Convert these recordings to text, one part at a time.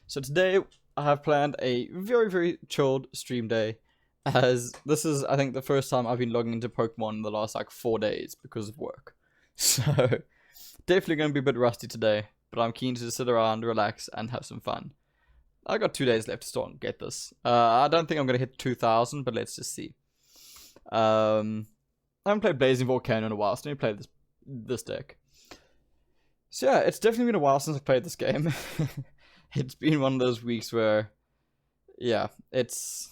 So today I have planned a very chilled stream day, as this is, I think, the first time I've been logging into Pokemon in the last like 4 days because of work. So definitely going to be a bit rusty today, but I'm keen to just sit around, relax, and have some fun. I got 2 days left to start and get this. I don't think I'm going to hit 2,000, but let's just see. I haven't played Blazing Volcano in a while, so let me play this deck. So yeah, it's definitely been a while since I played this game. It's been one of those weeks where, yeah, there's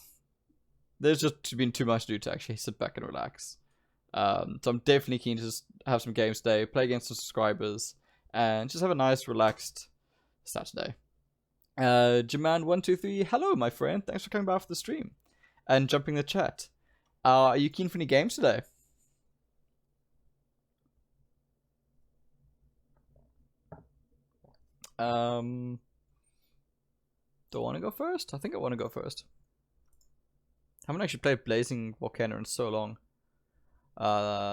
just been too much to do to actually sit back and relax. So I'm definitely keen to just have some games today, play against some subscribers, and just have a nice, relaxed Saturday. Jaman123, hello, my friend. Thanks for coming by for the stream and jumping in the chat. Are you keen for any games today? Do I want to go first? I think I want to go first. I haven't actually played Blazing Volcano in so long.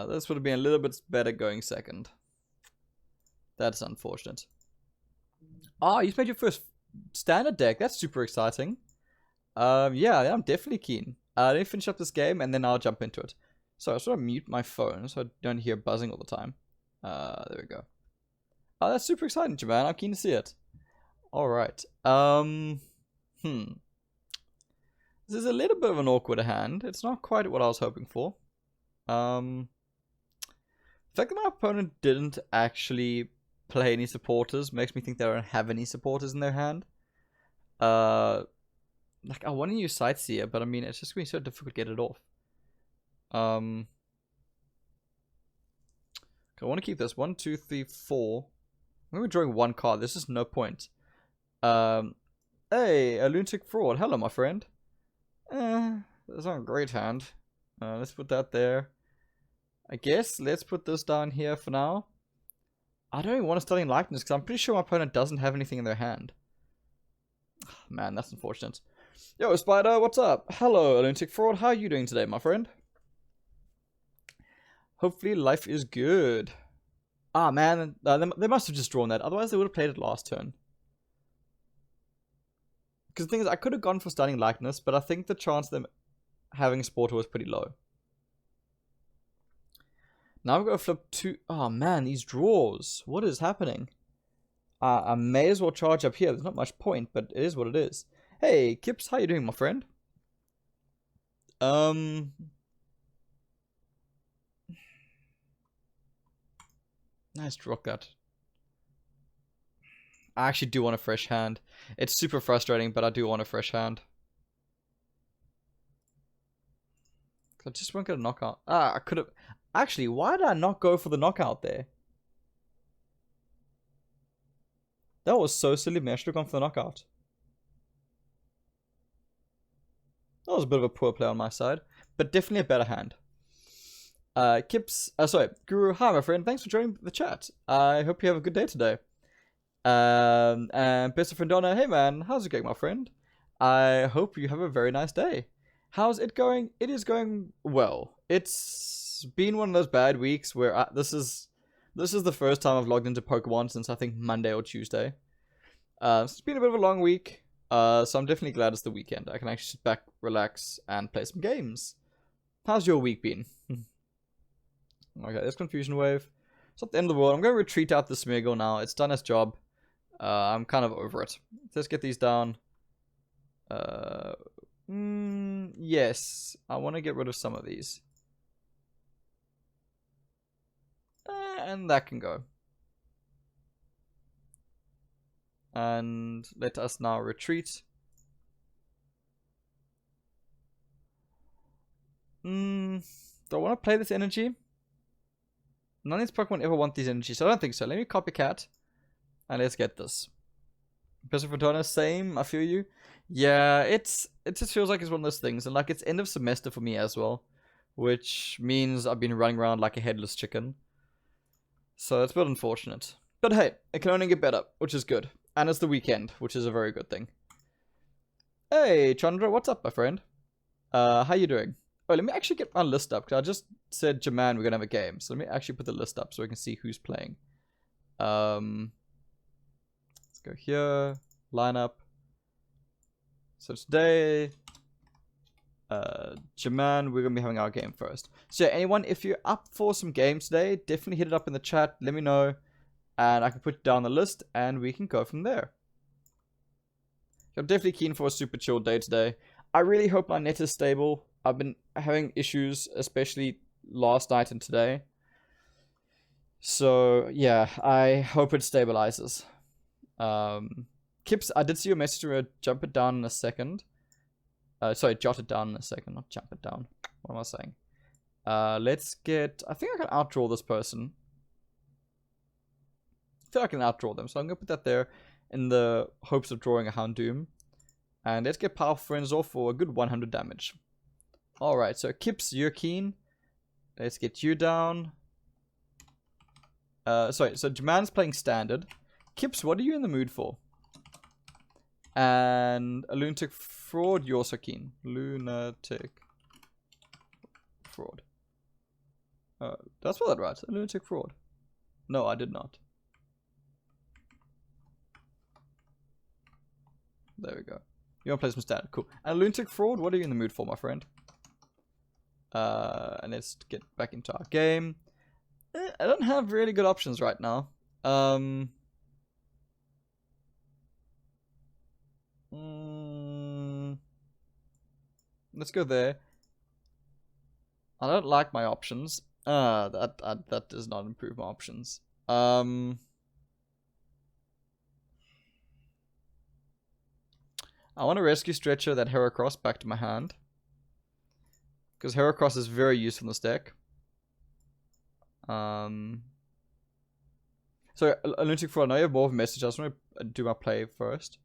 This would have been a little bit better going second. That's unfortunate. Ah, you've made your first standard deck. That's super exciting. Yeah, I'm definitely keen. Let me finish up this game and then I'll jump into it. So I sort of mute my phone so I don't hear buzzing all the time. There we go. Oh, that's super exciting, Jaman. I'm keen to see it. Alright. This is a little bit of an awkward hand. It's not quite what I was hoping for. The fact that my opponent didn't actually play any supporters makes me think they don't have any supporters in their hand. Like, I want to use Sightseer, but I mean, it's just going to be so difficult to get it off. I want to keep this 1, 2, 3, 4. I'm going to be drawing one card. There's just no point. Hey, a lunatic fraud. Hello, my friend. That's not a great hand. Let's put that there. I guess let's put this down here for now. I don't even want to study likeness because I'm pretty sure my opponent doesn't have anything in their hand. Oh, man, that's unfortunate. Yo, Spider, what's up? Hello, lunatic fraud. How are you doing today, my friend? Hopefully life is good. Ah, man, they must have just drawn that. Otherwise, they would have played it last turn. Because the thing is, I could have gone for stunning likeness, but I think the chance of them having Sporter was pretty low. Now I'm going to flip two. Oh man, these draws. What is happening? I may as well charge up here. There's not much point, but it is what it is. Hey, Kips, how you doing, my friend? Nice draw that. I actually do want a fresh hand. It's super frustrating, but I do want a fresh hand. I just won't get a knockout. I could have... Actually, why did I not go for the knockout there? That was so silly of me. I should have gone for the knockout. That was a bit of a poor play on my side, but definitely a better hand. Kips... sorry, Guru, hi my friend. Thanks for joining the chat. I hope you have a good day today. And Best Friend Donna, hey man, how's it going, my friend? I hope you have a very nice day. How's it going? It is going well. It's been one of those bad weeks where this is the first time I've logged into Pokemon since I think Monday or Tuesday. It's been a bit of a long week, so I'm definitely glad it's the weekend. I can actually sit back, relax, and play some games. How's your week been? Okay, there's Confusion Wave. It's not the end of the world. I'm going to retreat out the Smeargle now. It's done its job. I'm kind of over it. Let's get these down. Yes. I want to get rid of some of these. And that can go. And let us now retreat. Do I want to play this energy? None of these Pokemon ever want these energies, so I don't think so. Let me copycat. And let's get this. Professor Fotona, same, I feel you. Yeah, it just feels like it's one of those things. And like, it's end of semester for me as well. Which means I've been running around like a headless chicken. So it's a bit unfortunate. But hey, it can only get better, which is good. And it's the weekend, which is a very good thing. Hey, Chandra, what's up, my friend? How you doing? Oh, let me actually get my list up. Because I just said, Jaman, we're going to have a game. So let me actually put the list up so we can see who's playing. Let's go here. Lineup. So today, Jaman, we're gonna be having our game first. So yeah, anyone, if you're up for some games today, definitely hit it up in the chat. Let me know, and I can put it down the list, and we can go from there. I'm definitely keen for a super chill day today. I really hope my net is stable. I've been having issues, especially last night and today. So yeah, I hope it stabilizes. Kips, I did see your message. We'll jump it down in a second. Sorry, jot it down in a second, not jump it down. What am I saying? Let's get... I think I can outdraw this person. I feel I can outdraw them, so I'm going to put that there in the hopes of drawing a Houndoom. And let's get Powerful Friends off for a good 100 damage. Alright, so Kips, you're keen. Let's get you down. Sorry, so Jaman's playing Standard. Kips, what are you in the mood for? And a Lunatic Fraud, you're also keen. Lunatic Fraud. Did I spell that right? A Lunatic Fraud. No, I did not. There we go. You want to play some Standard. Cool. And Lunatic Fraud, what are you in the mood for, my friend? And let's get back into our game. I don't have really good options right now. Let's go there. I don't like my options. That does not improve my options. I want to rescue Stretcher that Heracross back to my hand. Because Heracross is very useful in this deck. So, Lunatic Fraud, I know you have more of a message. I just want to do my play first.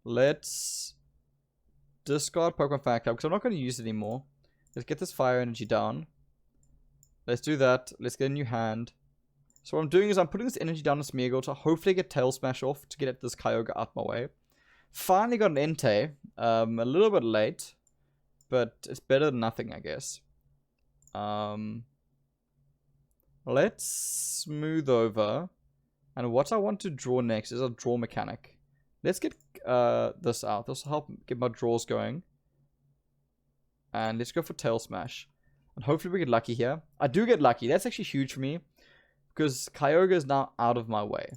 Let's discard Pokemon Fan Club because I'm not going to use it anymore. Let's get this Fire Energy down. Let's do that. Let's get a new hand. So what I'm doing is I'm putting this energy down on Smeargle to hopefully get Tail Smash off to get this Kyogre out my way. Finally got an Entei. A little bit late, but it's better than nothing, I guess. Let's smooth over. And what I want to draw next is a draw mechanic. Let's get this out. This will help get my draws going. And let's go for Tail Smash. And hopefully we get lucky here. I do get lucky. That's actually huge for me. Because Kyogre is now out of my way.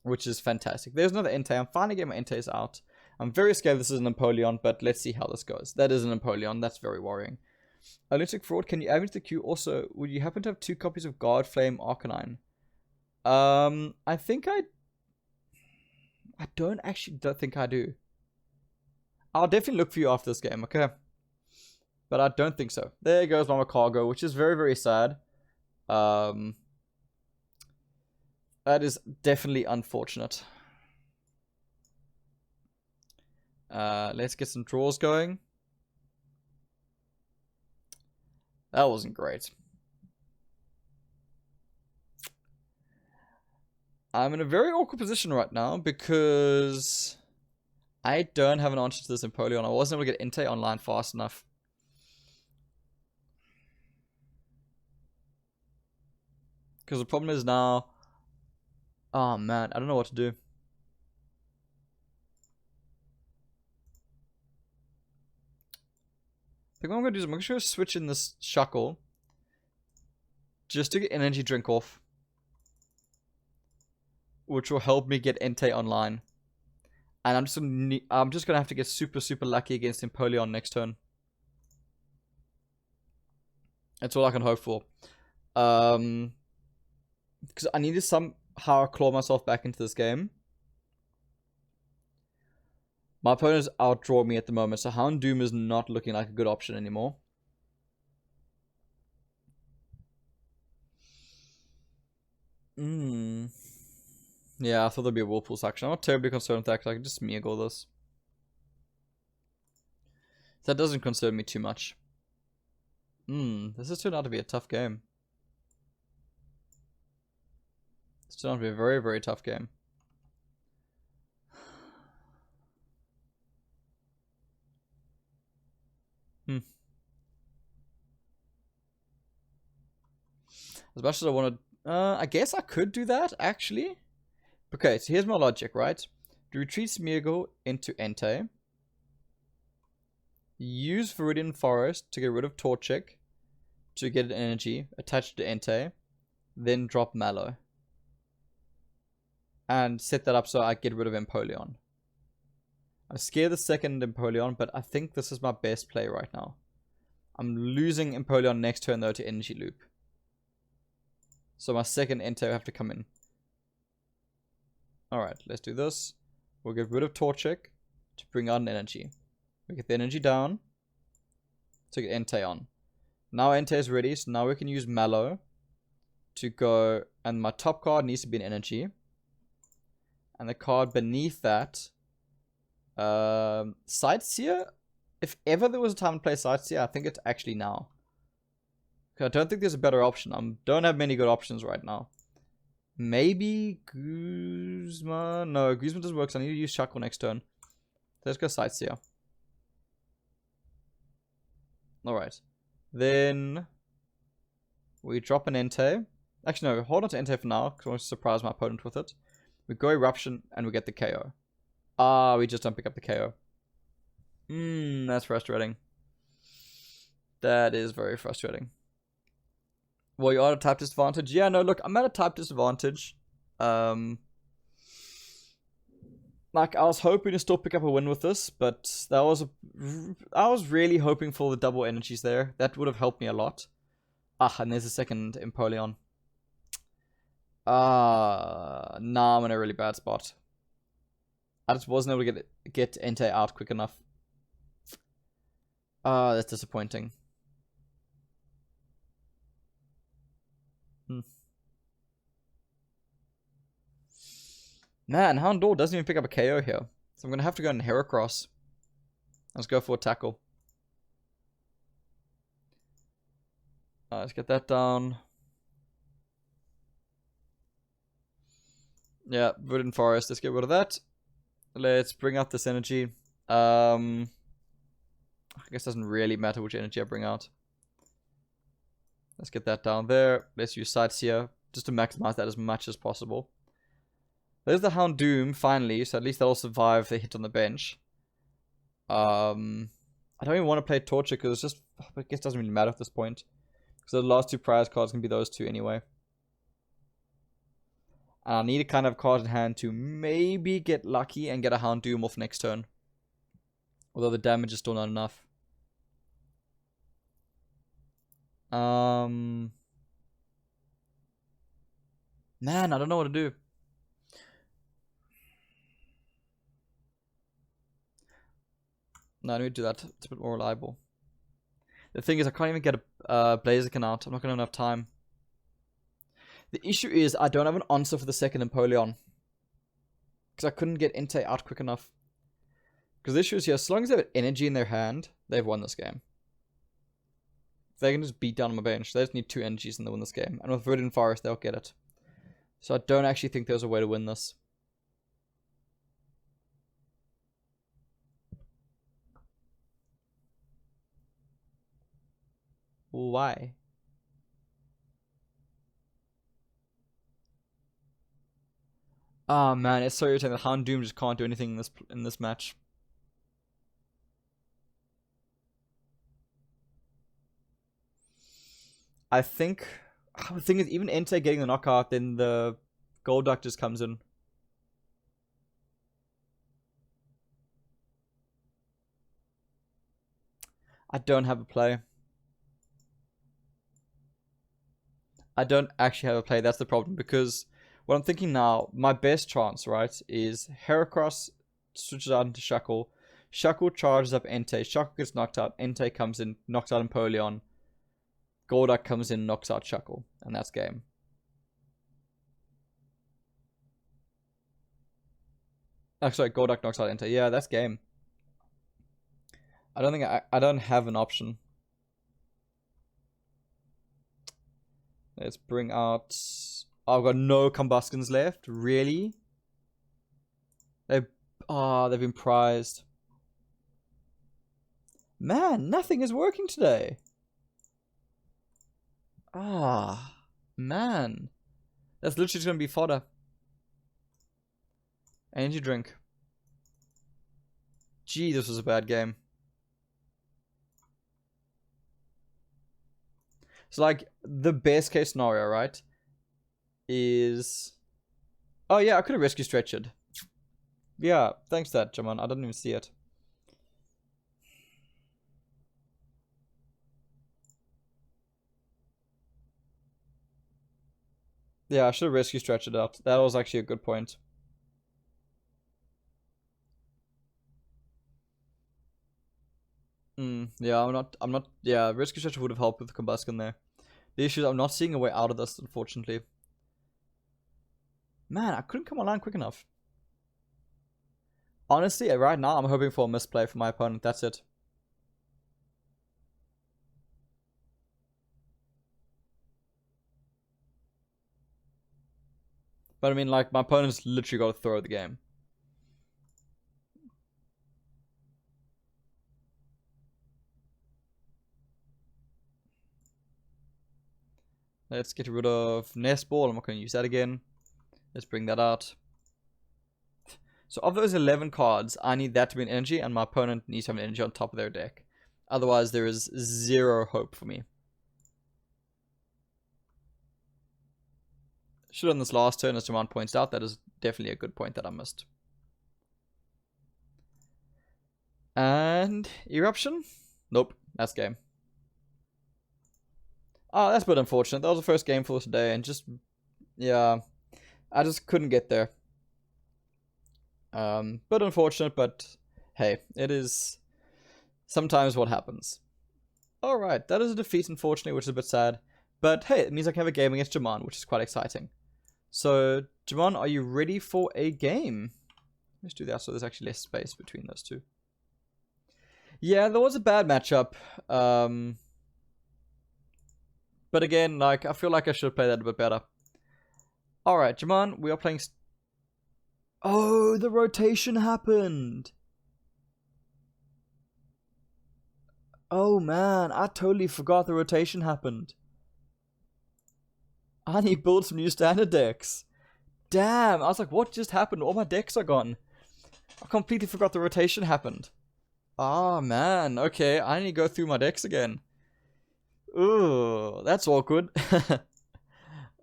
Which is fantastic. There's another Entei. I'm finally getting my Enteis out. I'm very scared this is an Empoleon, but let's see how this goes. That is an Empoleon. That's very worrying. Lunatic Fraud, can you add me to the queue? Also, would you happen to have 2 copies of Guard Flame Arcanine? I think I don't think I do. I'll definitely look for you after this game, okay? But I don't think so. There goes my Cargo, which is very, very sad. That is definitely unfortunate. Let's get some draws going. That wasn't great. I'm in a very awkward position right now because I don't have an answer to this Empoleon. I wasn't able to get Entei online fast enough. Because the problem is now... Oh man, I don't know what to do. I think what I'm going to do is I'm going to switch in this Shuckle. Just to get Energy Drink off. Which will help me get Entei online. And I'm just going to have to get super, super lucky against Empoleon next turn. That's all I can hope for. Because I need to somehow claw myself back into this game. My opponent's outdraw me at the moment, so Houndoom is not looking like a good option anymore. Yeah, I thought there'd be a Whirlpool action. I'm not terribly concerned with that because I can just Smeargle this. That doesn't concern me too much. This has turned out to be a tough game. It's turned out to be a very, very tough game. As much as I want to... I guess I could do that, actually. Okay, so here's my logic, right? Do retreat Smeargle into Entei. use Viridian Forest to get rid of Torchic, to get an energy, attach it to Entei, then drop Mallow. And set that up so I get rid of Empoleon. I'm scared of the second Empoleon, but I think this is my best play right now. I'm losing Empoleon next turn though to Energy Loop. So my second Entei will have to come in. Alright, let's do this. We'll get rid of Torchic to bring out an energy. We get the energy down to get Entei on. Now Entei is ready, so now we can use Mallow to go, and my top card needs to be an energy. And the card beneath that, Sightseer? If ever there was a time to play Sightseer, I think it's actually now. I don't think there's a better option. I don't have many good options right now. Maybe Guzma? No, Guzma doesn't work, so I need to use Shackle next turn. Let's go Sightseer. Alright. Then we drop an Entei. Actually, no, hold on to Entei for now, because I want to surprise my opponent with it. We go Eruption, and we get the KO. Ah, we just don't pick up the KO. That's frustrating. That is very frustrating. Well, you're at a type disadvantage. Yeah, no, look, I'm at a type disadvantage. Like, I was hoping to still pick up a win with this, but that was I was really hoping for the double energies there. That would have helped me a lot. Ah, and there's a second Empoleon. Nah, I'm in a really bad spot. I just wasn't able to get Entei out quick enough. That's disappointing. Man, Houndour doesn't even pick up a KO here. So I'm going to have to go in Heracross. Let's go for a tackle. Let's get that down. Yeah, Wooden Forest. Let's get rid of that. Let's bring out this energy. I guess it doesn't really matter which energy I bring out. Let's get that down there. Let's use Sightseer just to maximize that as much as possible. There's the Houndoom, finally, so at least that'll survive the hit on the bench. I don't even want to play Torchic because it's just, I guess it doesn't really matter at this point. Because the last two prize cards can be those two anyway. And I need a kind of card in hand to maybe get lucky and get a Houndoom off next turn. Although the damage is still not enough. Man, I don't know what to do. No, I need to do that. It's a bit more reliable. The thing is, I can't even get a Blaziken out. I'm not going to have enough time. The issue is, I don't have an answer for the second Empoleon. Because I couldn't get Entei out quick enough. Because the issue is here, as long as they have energy in their hand, they've won this game. They can just beat down on my bench. They just need 2 energies and they win this game. And with Viridian Forest, they'll get it. So I don't actually think there's a way to win this. Why? Oh man, it's so irritating that Houndoom just can't do anything in this match. I think the thing is, even Entei getting the knockout, then the Golduck just comes in. I don't have a play. I don't actually have a play. That's the problem, because what I'm thinking now, my best chance, right, is Heracross switches out into Shackle. Shackle charges up Entei. Shackle gets knocked out. Entei comes in, knocks out Empoleon. Golduck comes in, knocks out Shackle. And that's game. Oh, sorry, Golduck knocks out Entei. Yeah, that's game. I don't think I don't have an option. Let's bring out... Oh, I've got no Combustions left. Really? They've been prized. Man, nothing is working today. Man. That's literally just going to be fodder. Energy drink. Gee, this was a bad game. So like the best case scenario, right, is, oh yeah, I could have rescue stretched. Yeah, thanks that, Jamon. I didn't even see it. Yeah, I should have rescue stretched it out. That was actually a good point. Yeah, yeah, rescue stretcher would have helped with the combustion there. The issue is I'm not seeing a way out of this, unfortunately. Man, I couldn't come online quick enough. Honestly, right now, I'm hoping for a misplay for my opponent. That's it. But I mean, like, my opponent's literally got to throw the game. Let's get rid of Nest Ball. I'm not going to use that again. Let's bring that out. So of those 11 cards, I need that to be an energy, and my opponent needs to have an energy on top of their deck. Otherwise, there is zero hope for me. Should have done this last turn, as Jamon points out. That is definitely a good point that I missed. And Eruption? Nope, that's game. Oh, that's a bit unfortunate. That was the first game for today, and just, yeah, I just couldn't get there. Bit unfortunate, but hey, it is sometimes what happens. Alright, that is a defeat, unfortunately, which is a bit sad. But hey, it means I can have a game against Jamon, which is quite exciting. So, Jamon, are you ready for a game? Let's do that so there's actually less space between those two. Yeah, there was a bad matchup. But again, like, I feel like I should play that a bit better. Alright, Jamon, we are playing... Oh, the rotation happened! Oh man, I totally forgot the rotation happened. I need to build some new standard decks. Damn, I was like, what just happened? All my decks are gone. I completely forgot the rotation happened. Ah, man. Okay, I need to go through my decks again. Ooh, that's awkward.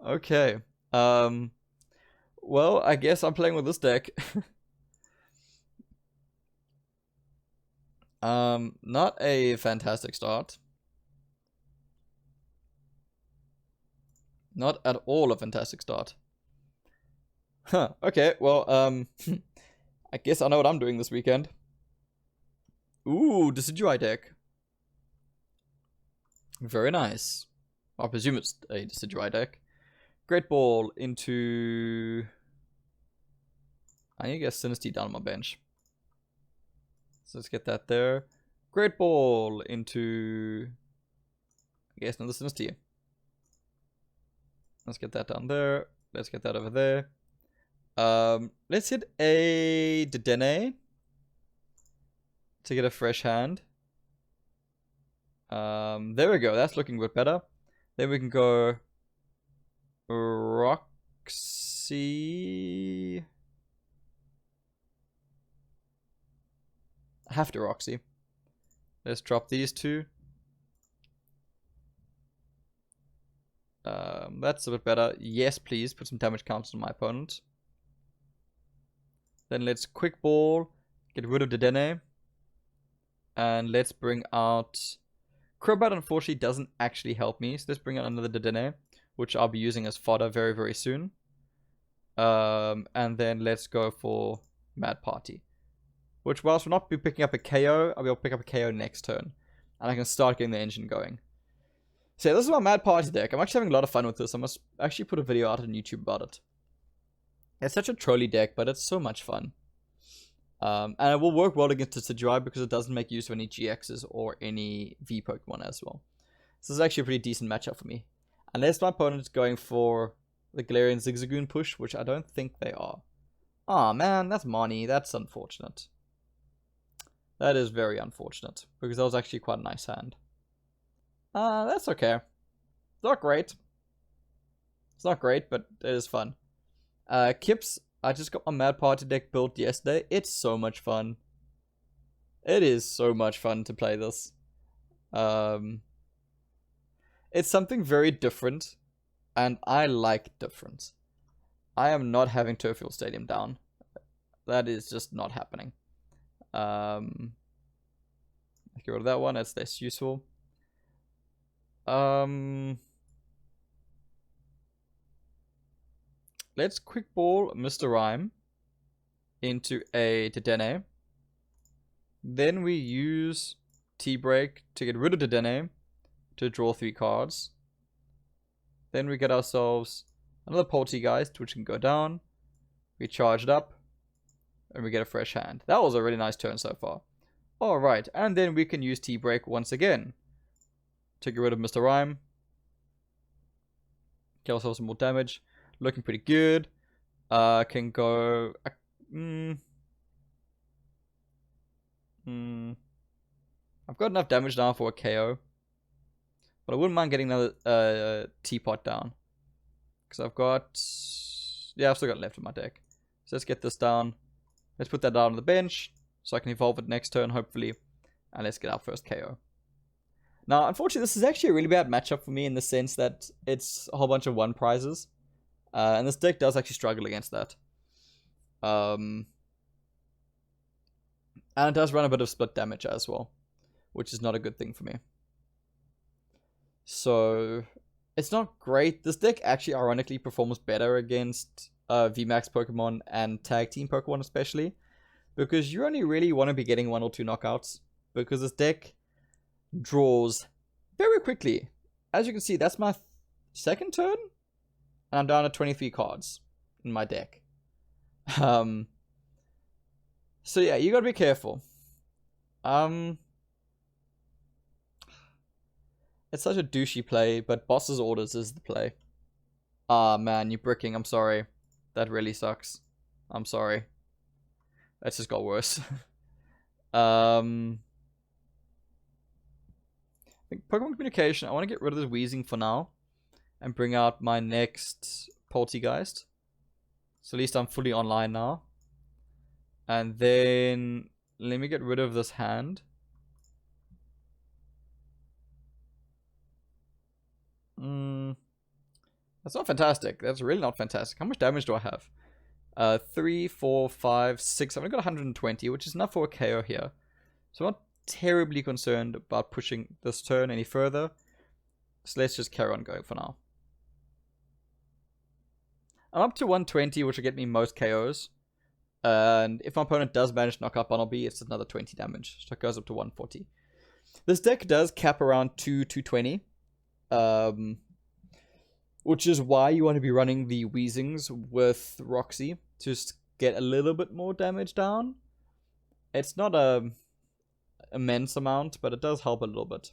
Okay. Well, I guess I'm playing with this deck. Not a fantastic start. Not at all a fantastic start. Huh, okay, well, I guess I know what I'm doing this weekend. Ooh, Decidueye deck. Very nice. I presume it's a Decidueye deck. Great Ball into... I need to get Synesty down on my bench. So let's get that there. Great Ball into... I guess another Synesty. Let's get that down there. Let's get that over there. Let's hit a Dedenne to get a fresh hand. There we go. That's looking a bit better. Then we can go Roxy. I have to Roxy. Let's drop these two. That's a bit better. Yes, please. Put some damage counters on my opponent. Then let's Quick Ball. Get rid of Dedenne. And let's bring out... Crobat unfortunately doesn't actually help me. So let's bring out another Dedenne, which I'll be using as fodder very, very soon. And then let's go for Mad Party. Which, whilst we'll not be picking up a KO, I'll be able to pick up a KO next turn. And I can start getting the engine going. So yeah, this is my Mad Party deck. I'm actually having a lot of fun with this. I must actually put a video out on YouTube about it. It's such a trolley deck, but it's so much fun. And it will work well against the Decidueye because it doesn't make use of any GXs or any V Pokemon as well. So this is actually a pretty decent matchup for me. Unless my opponent's going for the Galarian Zigzagoon push, which I don't think they are. Aw, man, that's money. That's unfortunate. That is very unfortunate, because that was actually quite a nice hand. That's okay. It's not great. It's not great, but it is fun. Kips, I just got my Mad Party deck built yesterday. It's so much fun. It is so much fun to play this. It It's something very different, and I like different. I am not having Turffield Stadium down. That is just not happening. Get rid of that one. That's less useful. Let's quick ball Mr. Rhyme into a Dedenne. Then we use T-Break to get rid of Dedenne to draw 3 cards. Then we get ourselves another Poltergeist, which can go down. We charge it up, and we get a fresh hand. That was a really nice turn so far. Alright, and then we can use T-Break once again to get rid of Mr. Rhyme. Get ourselves some more damage. Looking pretty good. Can go... I've got enough damage now for a KO. But I wouldn't mind getting another teapot down. Because I've got... Yeah, I've still got left in my deck. So let's get this down. Let's put that down on the bench. So I can evolve it next turn, hopefully. And let's get our first KO. Now, unfortunately, this is actually a really bad matchup for me in the sense that it's a whole bunch of 1 prizes. And this deck does actually struggle against that. And it does run a bit of split damage as well, which is not a good thing for me. So, it's not great. This deck actually ironically performs better against VMAX Pokemon and Tag Team Pokemon especially, because you only really want to be getting 1 or 2 knockouts, because this deck draws very quickly. As you can see, that's my second turn, and I'm down to 23 cards in my deck. So yeah, you gotta be careful. It's such a douchey play, but Boss's Orders is the play. Ah, man, you're bricking. I'm sorry. That really sucks. I'm sorry. That's just got worse. I think Pokemon Communication, I want to get rid of the Wheezing for now. And bring out my next Poltergeist. So at least I'm fully online now. And then let me get rid of this hand. That's not fantastic. That's really not fantastic. How much damage do I have? 3, 4, 5, 6. I've only got 120, which is enough for a KO here. So I'm not terribly concerned about pushing this turn any further. So let's just carry on going for now. I'm up to 120, which will get me most KOs. And if my opponent does manage to knock out Bunnelby, it's another 20 damage. So it goes up to 140. This deck does cap around 220. Which is why you want to be running the Weezings with Roxy. To just get a little bit more damage down. It's not a immense amount, but it does help a little bit.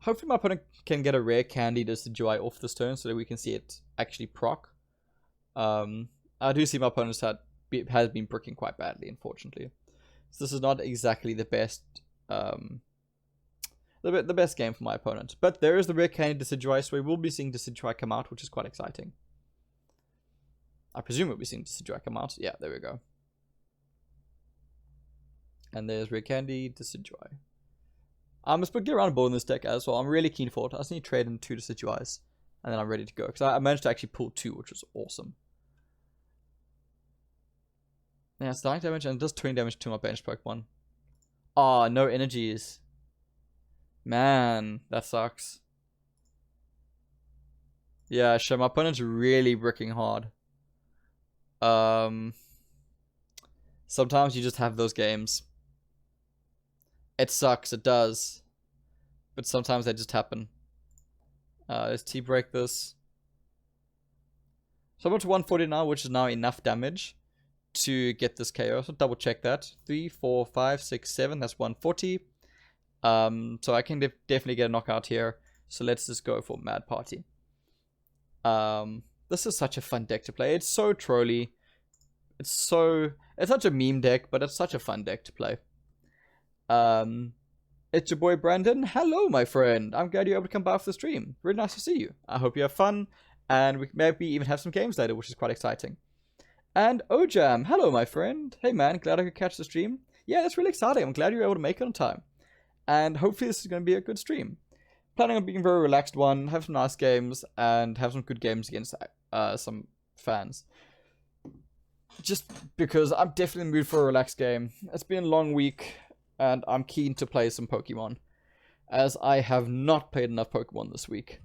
Hopefully my opponent can get a rare candy Decidueye off this turn so that we can see it actually proc. I do see my opponent has been bricking quite badly, unfortunately. So this is not exactly the best the best game for my opponent. But there is the rare candy Decidueye, so we will be seeing Decidueye come out, which is quite exciting. I presume we'll be seeing Decidueye come out. Yeah, there we go. And there's rare candy Decidueye. Let's get around board in this deck as well. I'm really keen for it. I just need to trade in 2 Decidueyes. And then I'm ready to go. Because I managed to actually pull 2, which was awesome. Yeah, it's 9 damage and it does 20 damage to my bench Pokemon. Ah, no energies. Man, that sucks. Yeah, sure, my opponent's really bricking hard. Sometimes you just have those games. It sucks, it does. But sometimes they just happen. Let's T-break this. So I'm up to 140 now, which is now enough damage to get this KO. So double check that. 3, 4, 5, 6, 7. That's 140. So I can definitely get a knockout here. So let's just go for Mad Party. This is such a fun deck to play. It's so trolly. It's such a meme deck, but it's such a fun deck to play. It's your boy Brandon. Hello, my friend. I'm glad you're able to come by for the stream. Really nice to see you. I hope you have fun, and we maybe even have some games later, which is quite exciting. And Ojam, hello, my friend. Hey, man, glad I could catch the stream. Yeah, that's really exciting. I'm glad you were able to make it on time. And hopefully this is going to be a good stream. planning on being a very relaxed one, have some nice games, and have some good games against some fans. Just because I'm definitely in the mood for a relaxed game. It's been a long week, and I'm keen to play some Pokemon, as I have not played enough Pokemon this week.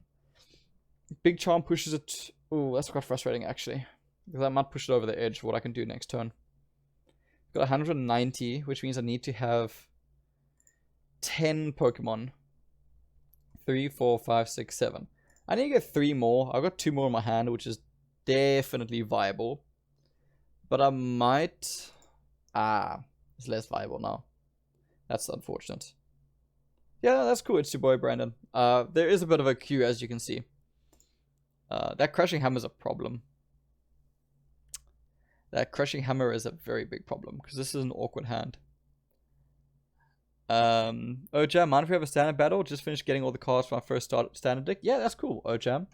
Big Charm pushes it. Ooh, that's quite frustrating actually, because I might push it over the edge. What I can do next turn. Got 190, which means I need to have 10 Pokemon. 3, 4, 5, 6, 7. I need to get 3 more. I've got 2 more in my hand, which is definitely viable. But I might... it's less viable now. That's unfortunate. Yeah, that's cool. It's your boy, Brandon. There is a bit of a queue, as you can see. That Crushing Hammer is a problem. That Crushing Hammer is a very big problem, because this is an awkward hand. Ojam, mind if we have a standard battle? Just finished getting all the cards from my first standard deck. Yeah, that's cool, Ojam.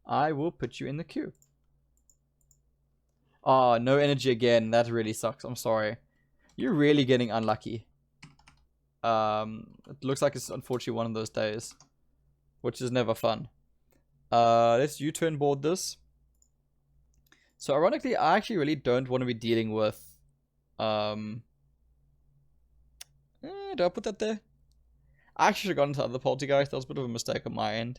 I will put you in the queue. Oh, no energy again. That really sucks. I'm sorry. You're really getting unlucky. It looks like it's unfortunately one of those days, which is never fun. Let's U-turn board this. So ironically, I actually really don't want to be dealing with do I put that there? I actually should have gone into other Poltergeist. That was a bit of a mistake on my end.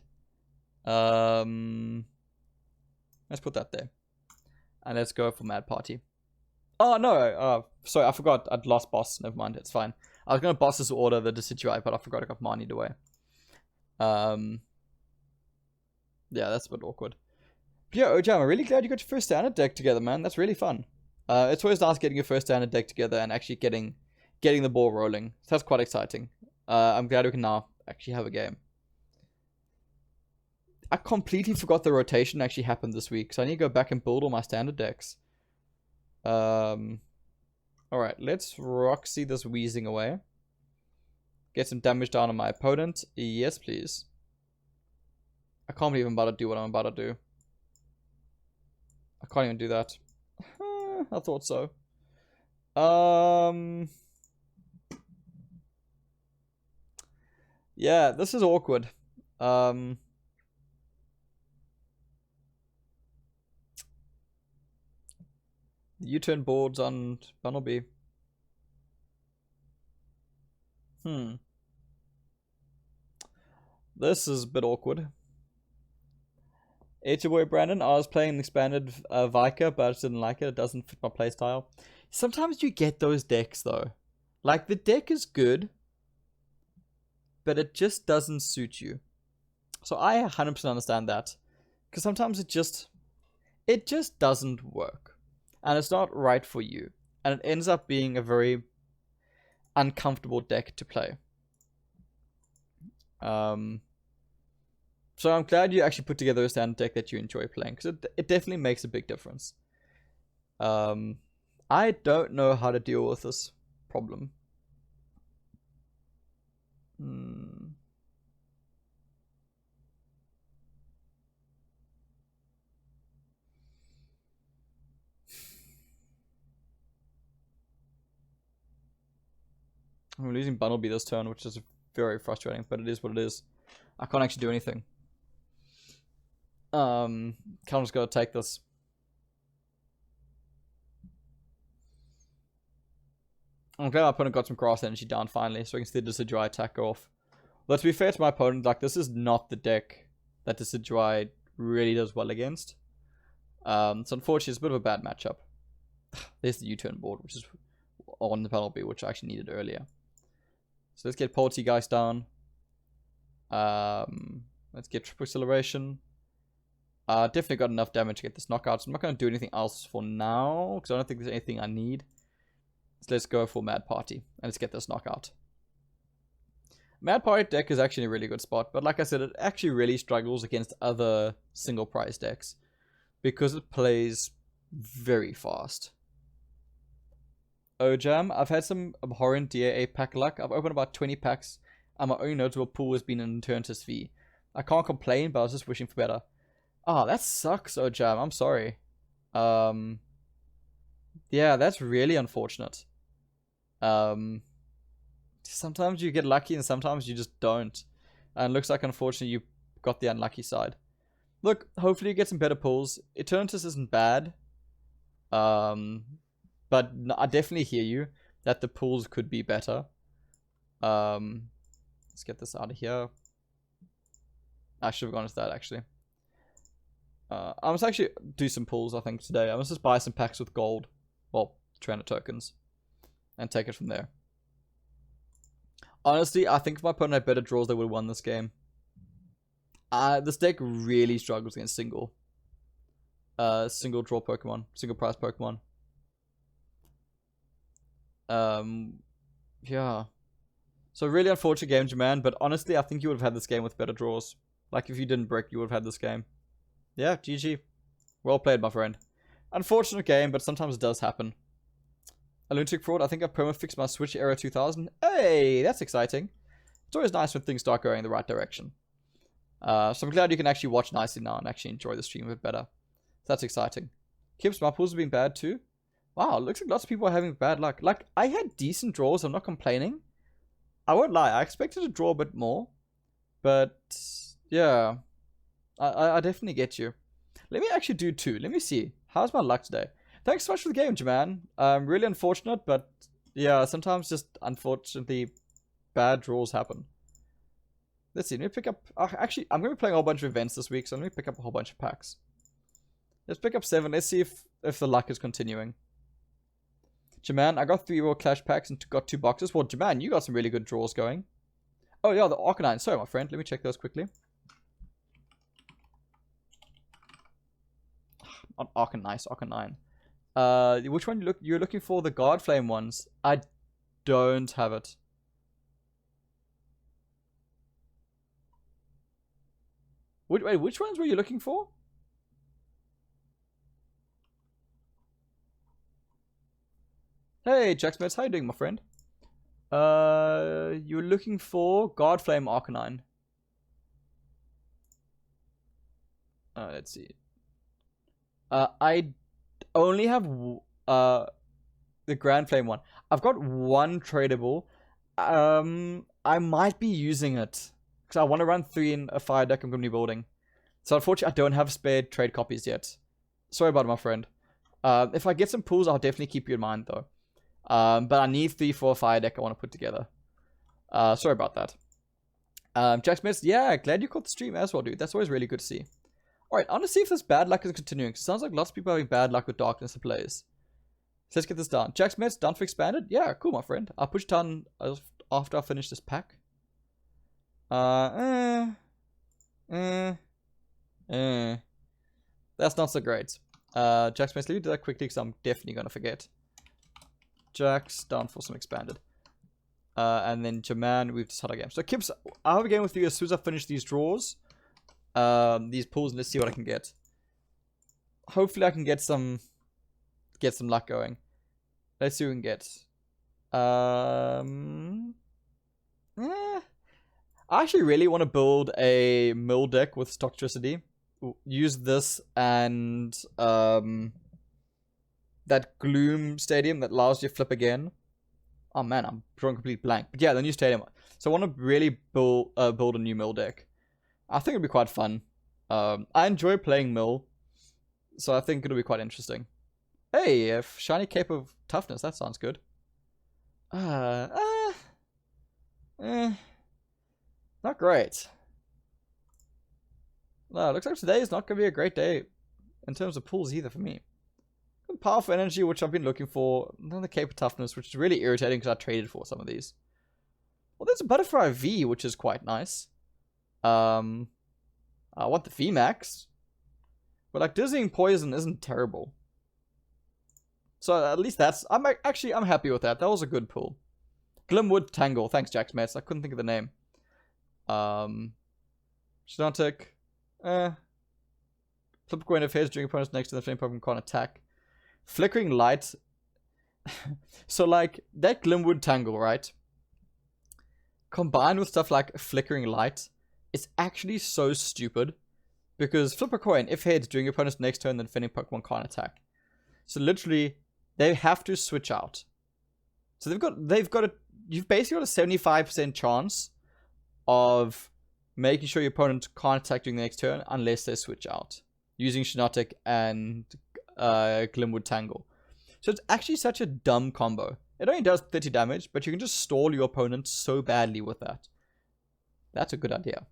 Let's put that there. And let's go for Mad Party. Oh, no. Sorry, I forgot. I'd lost boss. Never mind. It's fine. I was going to boss this order the Decidueye, but I forgot I got Marnie'd away. Yeah, that's a bit awkward. But yeah, Ojam, I'm really glad you got your first standard deck together, man. That's really fun. It's always nice getting your first standard deck together and actually getting the ball rolling. So that's quite exciting. I'm glad we can now actually have a game. I completely forgot the rotation actually happened this week, so I need to go back and build all my standard decks. Alright, let's Roxy this Wheezing away. Get some damage down on my opponent. Yes, please. I can't believe I'm about to do what I'm about to do. I can't even do that. I thought so. Yeah, this is awkward. U-turn boards on Bunnelby. This is a bit awkward. It's your boy Brandon. I was playing an expanded Vika, but I just didn't like it. It doesn't fit my playstyle. Sometimes you get those decks though. Like the deck is good, but it just doesn't suit you. So I 100% understand that. Because sometimes it just doesn't work. And it's not right for you. And it ends up being a very uncomfortable deck to play. So I'm glad you actually put together a standard deck that you enjoy playing. Because it definitely makes a big difference. I don't know how to deal with this problem. I'm losing Bunnelby this turn, which is very frustrating, but it is what it is. I can't actually do anything. Calum's got to take this. I'm glad my opponent got some grass energy down finally, so I can see the Decidueye attack go off. But to be fair to my opponent, like this is not the deck that Decidueye really does well against. So unfortunately, it's a bit of a bad matchup. There's the U-turn board, which is on the penalty, which I actually needed earlier. So let's get Poltergeist down. Let's get Triple Acceleration. Definitely got enough damage to get this knockout, so I'm not going to do anything else for now, because I don't think there's anything I need. So let's go for Mad Party, and let's get this knockout. Mad Party deck is actually a really good spot, but like I said, it actually really struggles against other single prize decks, because it plays very fast. Ojam, I've had some abhorrent DAA pack luck. I've opened about 20 packs, and my only notable pool has been an Eternatus V. I can't complain, but I was just wishing for better. Oh, that sucks, Ojam. I'm sorry. Yeah, that's really unfortunate. Sometimes you get lucky and sometimes you just don't. And looks like, unfortunately, you got the unlucky side. Look, hopefully you get some better pulls. Eternatus isn't bad. But I definitely hear you that the pulls could be better. Let's get this out of here. I should have gone to that, actually. I must actually do some pulls, I think, today. I must just buy some packs with gold. Well, trainer tokens. And take it from there. Honestly, I think if my opponent had better draws, they would have won this game. This deck really struggles against single draw Pokemon. Single prize Pokemon. Yeah. So really unfortunate game, Jaman, but honestly, I think you would have had this game with better draws. Like, if you didn't brick, you would have had this game. Yeah, GG. Well played, my friend. Unfortunate game, but sometimes it does happen. A lunatic fraud, I think I've perma-fixed my Switch Era 2000. Hey, that's exciting. It's always nice when things start going in the right direction. So I'm glad you can actually watch nicely now and actually enjoy the stream a bit better. That's exciting. Kips, my pulls have been bad too. Wow, looks like lots of people are having bad luck. Like, I had decent draws, I'm not complaining. I won't lie, I expected to draw a bit more. But, yeah. I definitely get you. Let me actually do 2. Let me see. How's my luck today? Thanks so much for the game, Jaman. Really unfortunate, but yeah, sometimes just unfortunately bad draws happen. Let's see, let me pick up... actually, I'm going to be playing a whole bunch of events this week, so let me pick up a whole bunch of packs. Let's pick up 7. Let's see if the luck is continuing. Jaman, I got 3 Royal Clash packs and got 2 boxes. Well, Jaman, you got some really good draws going. Oh, yeah, the Arcanine. Sorry, my friend. Let me check those quickly. Not Arcanine, Arcanine. Which one you're looking for? The Guard Flame ones. I don't have it. Wait, which ones were you looking for? Hey, Jacksmith, how you doing, my friend? You're looking for Guard Flame Arcanine. Let's see. I only have the Grand Flame one. I've got 1 tradable. I might be using it because I want to run 3 in a fire deck I'm going to be building. So unfortunately, I don't have spare trade copies yet. Sorry about it, my friend. If I get some pools, I'll definitely keep you in mind, though. But I need 3 for a fire deck I want to put together. Sorry about that. Jack Smith, yeah, glad you caught the stream as well, dude. That's always really good to see. Alright, I want to see if this bad luck is continuing. Sounds like lots of people are having bad luck with darkness and plays. So let's get this done. Jack Smith, done for expanded? Yeah, cool, my friend. I'll push done after I finish this pack. That's not so great. Jack Smith, let me do that quickly because I'm definitely going to forget. Jack's done for some expanded. And then Jaman, we've just had a game. So Kips, I'll have a game with you as soon as I finish these draws. These pulls, and let's see what I can get. Hopefully I can get some luck going. Let's see what we can get. I actually really want to build a mill deck with Stocktricity. Use this and that Gloom Stadium that allows you to flip again. Oh man, I'm drawing complete blank. But yeah, the new stadium. So I want to really build a new mill deck. I think it'll be quite fun. I enjoy playing mill, so I think it'll be quite interesting. Hey, a shiny Cape of Toughness. That sounds good. Not great. No, looks like today is not going to be a great day in terms of pulls either for me. Powerful Energy, which I've been looking for. Another Cape of Toughness, which is really irritating because I traded for some of these. Well, there's a Butterfly V, which is quite nice. I want the VMAX. But like, Dizzying Poison isn't terrible. So at least that's... I'm happy with that. That was a good pull. Glimwood Tangle. Thanks, Jack Smets. I couldn't think of the name. Shnontic. Flip a coin of heads during opponents next to the flame Pokemon can't attack. Flickering Light. So like, that Glimwood Tangle, right? Combined with stuff like Flickering Light, it's actually so stupid. Because flip a coin, if heads during your opponent's next turn, then defending Pokemon can't attack. So literally, they have to switch out. So you've basically got a 75% chance of making sure your opponent can't attack during the next turn unless they switch out, using Shinotic and Glimwood Tangle. So it's actually such a dumb combo. It only does 30 damage, but you can just stall your opponent so badly with that. That's a good idea.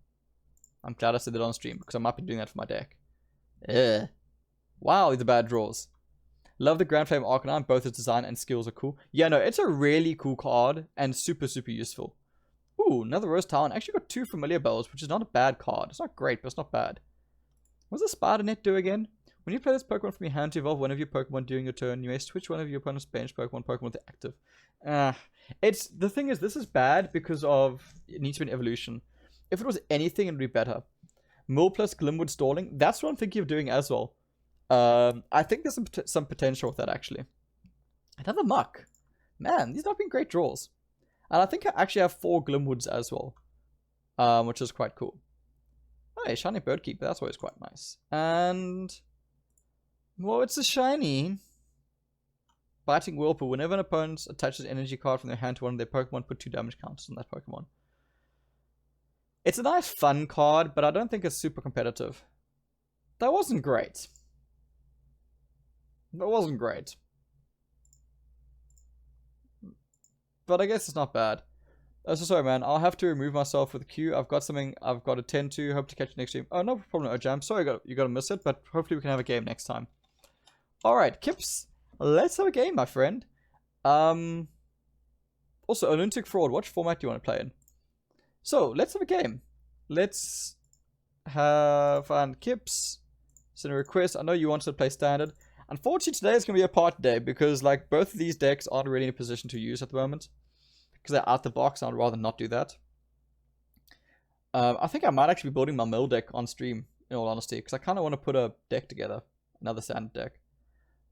I'm glad I said that on stream, because I might be doing that for my deck. Ugh. Wow, these are bad draws. Love the Grand Flame Arcanine. Both its design and skills are cool. Yeah, no, it's a really cool card and super, super useful. Ooh, another Rose Talon. Actually got 2 Familiar Bells, which is not a bad card. It's not great, but it's not bad. What does the Spider Net do again? When you play this Pokemon from your hand to evolve one of your Pokemon during your turn, you may switch one of your opponent's bench Pokemon to active. The thing is, this is bad because of it needs to be an evolution. If it was anything, it would be better. Mill plus Glimwood stalling, that's what I'm thinking of doing as well. I think there's some potential with that, actually. Another Muck. Man, these have been great draws. And I think I actually have 4 Glimwoods as well, which is quite cool. Oh, hey, shiny Birdkeeper, that's always quite nice. And, well, it's a shiny. Biting Whirlpool. Whenever an opponent attaches an energy card from their hand to one of their Pokemon, put 2 damage counters on that Pokemon. It's a nice, fun card, but I don't think it's super competitive. That wasn't great. That wasn't great. But I guess it's not bad. So sorry, man. I'll have to remove myself for the queue. I've got something I've got to tend to. Hope to catch you next stream. Oh, no problem, Ojam. Sorry you got to miss it, but hopefully we can have a game next time. Alright, Kips. Let's have a game, my friend. Also, Olympic Fraud. Which format do you want to play in? So, let's have a game. Let's have Kips. Send a request. I know you wanted to play standard. Unfortunately, today is going to be a party day because, like, both of these decks aren't really in a position to use at the moment. Because they're out the box, I'd rather not do that. I think I might actually be building my mill deck on stream, in all honesty. Because I kind of want to put a deck together. Another standard deck.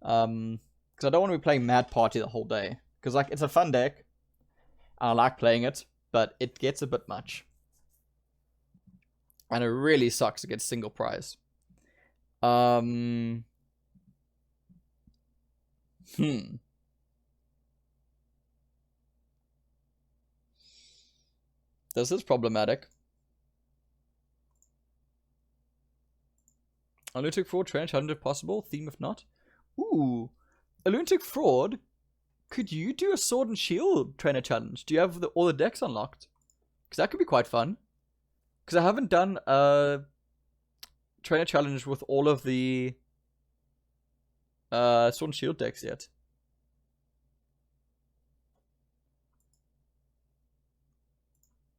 Because I don't want to be playing Mad Party the whole day. Because, like, it's a fun deck. And I like playing it. But it gets a bit much. And it really sucks to get single prize. This is problematic. A lunatic fraud, trainer challenge if possible, theme if not. Ooh, a lunatic fraud. Could you do a sword and shield trainer challenge? Do you have all the decks unlocked? Because that could be quite fun. Because I haven't done a trainer challenge with all of the sword and shield decks yet.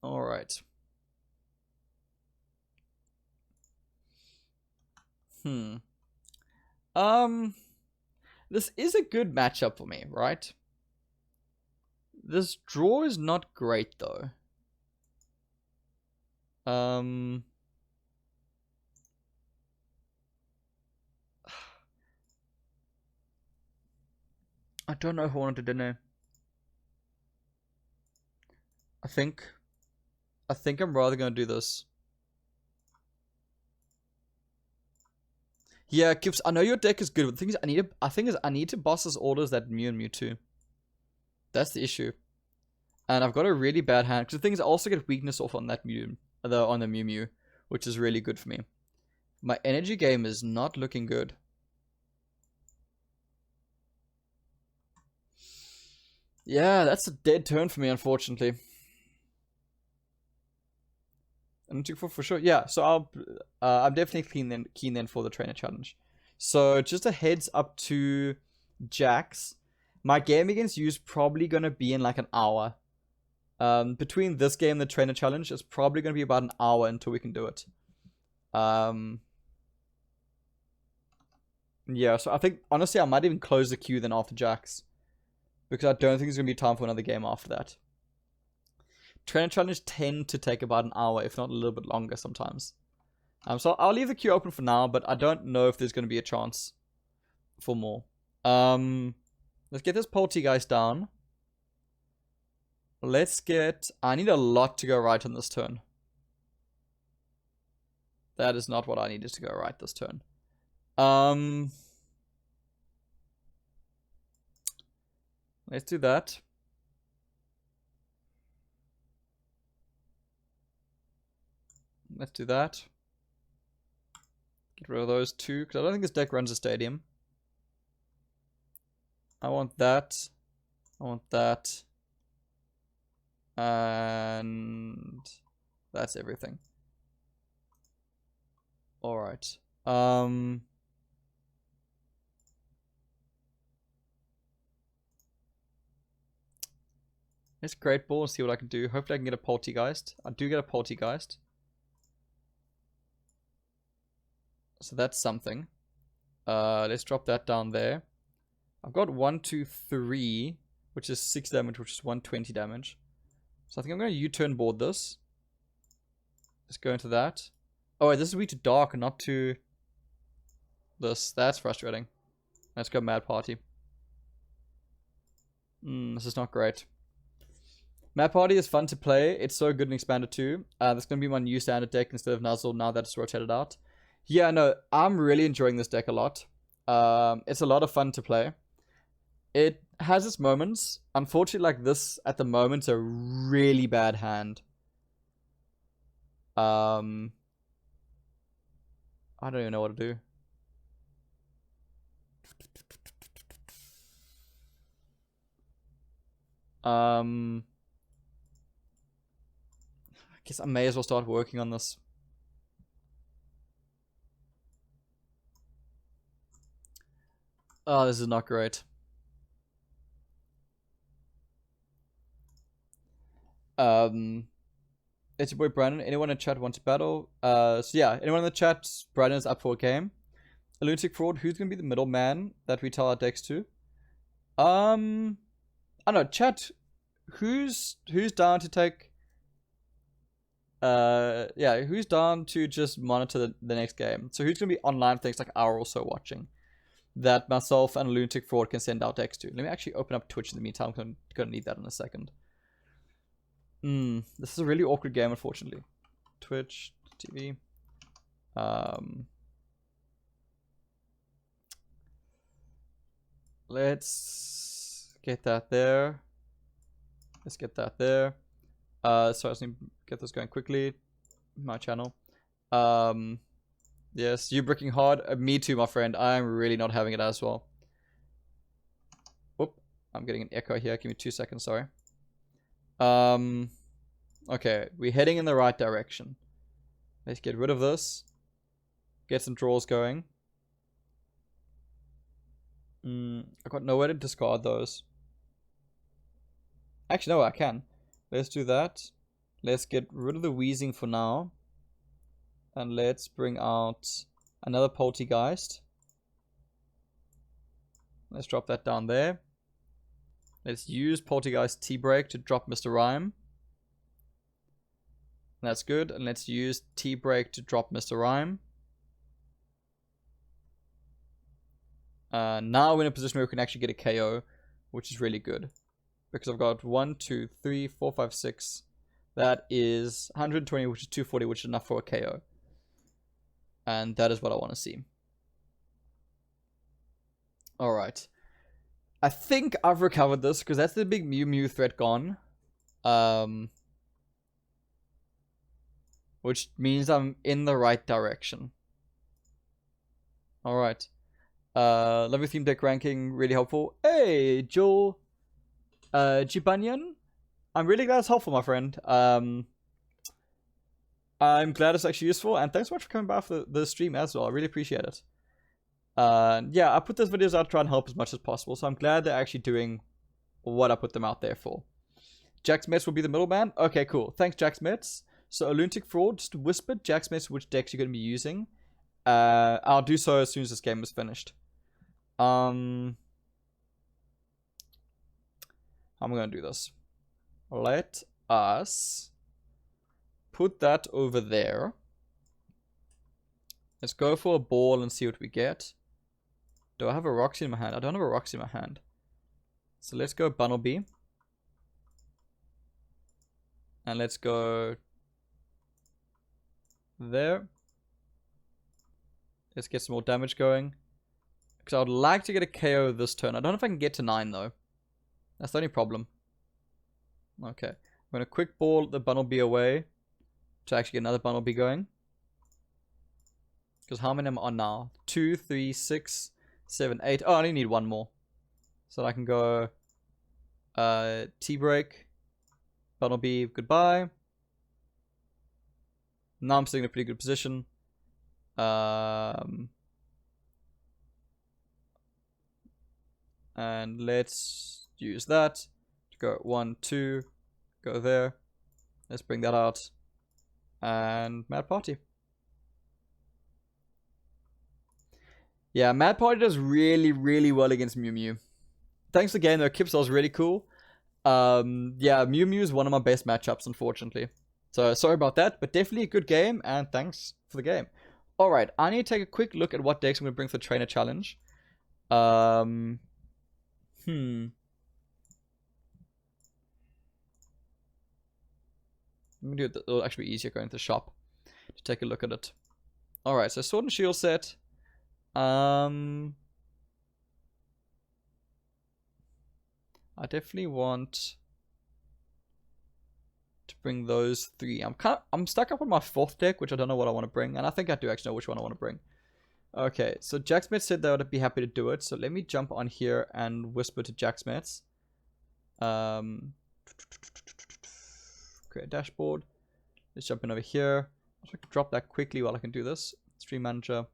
Alright. This is a good matchup for me, right? This draw is not great, though. I don't know if I wanted to dinner. I think I'm rather gonna do this. Yeah, Gibbs, I know your deck is good, but the thing is I need to boss his orders that Mew and Mewtwo. That's the issue. And I've got a really bad hand. Because the thing is I also get weakness off on that Mew, on the Mew, which is really good for me. My energy game is not looking good. Yeah, that's a dead turn for me, unfortunately. For sure. Yeah, so I'm definitely keen then for the trainer challenge. So just a heads up to Jax. My game against you is probably gonna be in like an hour. Between this game and the trainer challenge, it's probably gonna be about an hour until we can do it. Yeah, so I think honestly I might even close the queue then after Jax. Because I don't think there's gonna be time for another game after that. Trainer challenge tend to take about an hour, if not a little bit longer sometimes. So I'll leave the queue open for now, but I don't know if there's going to be a chance for more. Let's get this Poltegeist down. I need a lot to go right on this turn. That is not what I needed to go right this turn. Let's do that. Let's do that. Get rid of those two, because I don't think this deck runs a stadium. I want that. I want that. And that's everything. Alright. Let's Great Ball and see what I can do. Hopefully I can get a Poltergeist. I do get a Poltergeist. So that's something. Let's drop that down there. I've got 1, 2, 3, which is 6 damage, which is 120 damage. So I think I'm going to U-turn board this. Let's go into that. Oh, wait, this is weak to dark and not to this. That's frustrating. Let's go Mad Party. This is not great. Mad Party is fun to play. It's so good in Expanded 2. That's going to be my new standard deck instead of Nuzzle now that it's rotated out. Yeah, no, I'm really enjoying this deck a lot. It's a lot of fun to play. It has its moments. Unfortunately, like this at the moment, is a really bad hand. I don't even know what to do. I guess I may as well start working on this. Oh, this is not great. It's your boy Brandon. Anyone in chat wants to battle? So yeah, anyone in the chat, Brandon is up for a game. A lunatic fraud. Who's gonna be the middleman that we tell our decks to? I don't know. Chat. Who's down to take? Yeah, who's down to just monitor the next game? So who's gonna be online for the next like hour or so watching? That myself and a lunatic fraud can send out decks to. Let me actually open up Twitch in the meantime. I'm gonna need that in a second. This is a really awkward game, unfortunately. Twitch TV. Let's get that there. Let's get that there. So I just need to get this going quickly. My channel. Yes, you bricking hard. Me too, my friend. I'm really not having it as well. Whoop. I'm getting an echo here. Give me 2 seconds, sorry. Okay, we're heading in the right direction. Let's get rid of this. Get some draws going. I've got nowhere to discard those. Actually, no, I can. Let's do that. Let's get rid of the wheezing for now. And let's bring out another Poltergeist. Let's drop that down there. Let's use Poltergeist T-Break to drop Mr. Rhyme. That's good. And let's use T-Break to drop Mr. Rhyme. Now we're in a position where we can actually get a KO, which is really good. Because I've got 1, 2, 3, 4, 5, 6. That is 120, which is 240, which is enough for a KO. And that is what I want to see. Alright. I think I've recovered this, because that's the big Mew Mew threat gone. Which means I'm in the right direction. Alright. Love your theme deck ranking, really helpful. Hey, Joel Jibanyan. I'm really glad it's helpful, my friend. I'm glad it's actually useful, and thanks so much for coming by for the stream as well. I really appreciate it. Yeah, I put those videos out to try and help as much as possible, so I'm glad they're actually doing what I put them out there for. Jax Mets will be the middleman. Okay, cool. Thanks, Jax Mets. So, a lunatic fraud, just whisper Jax Mets which decks you're going to be using. I'll do so as soon as this game is finished. How am I going to do this? Let us put that over there. Let's go for a ball and see what we get. Do I have a Roxy in my hand? I don't have a Roxy in my hand. So let's go Bunnelby. And let's go there. Let's get some more damage going. Because I would like to get a KO this turn. I don't know if I can get to 9 though. That's the only problem. Okay. I'm going to quick ball the Bunnelby away. to actually get another bundle B going. Because how many am I on now? 2, 3, 6, 7, 8. Oh, I only need one more. So I can go T break, bundle B, goodbye. Now I'm sitting in a pretty good position. And let's use that to go 1, 2, go there. Let's bring that out. And Mad Party. Yeah, Mad Party does really, really well against Mew Mew. Thanks again though, Kipstar was really cool. Yeah, Mew Mew is one of my best matchups, unfortunately. So sorry about that, but definitely a good game, and thanks for the game. Alright, I need to take a quick look at what decks I'm going to bring for the Trainer Challenge. Let me do it. It'll actually be easier going to the shop to take a look at it. Alright, so Sword and Shield set. I definitely want to bring those 3. I'm stuck up on my 4th deck, which I don't know what I want to bring, and I think I do actually know which one I want to bring. Okay, so Jacksmith said they would be happy to do it, so let me jump on here and whisper to Jacksmiths. Create a dashboard. Let's jump in over here. I'll try to drop that quickly while I can do this. Stream Manager.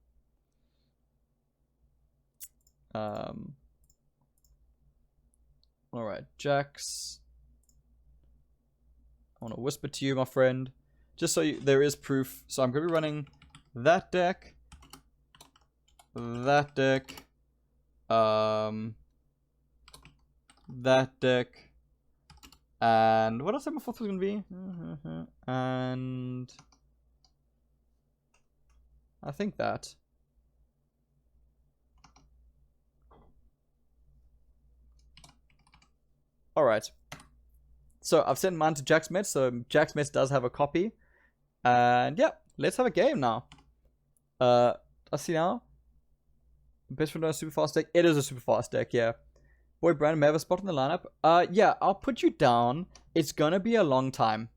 Alright, Jax. I want to whisper to you, my friend. Just so there is proof. So I'm going to be running that deck. That deck. That deck. And what else am I thought was going to be? And I think that. Alright. So I've sent mine to Jacksmith, so Jacksmith does have a copy. And yeah, let's have a game now. I see now. Best friend on a super fast deck. It is a super fast deck, yeah. Boy, Brandon, may I have a spot in the lineup? Yeah, I'll put you down. It's gonna be a long time.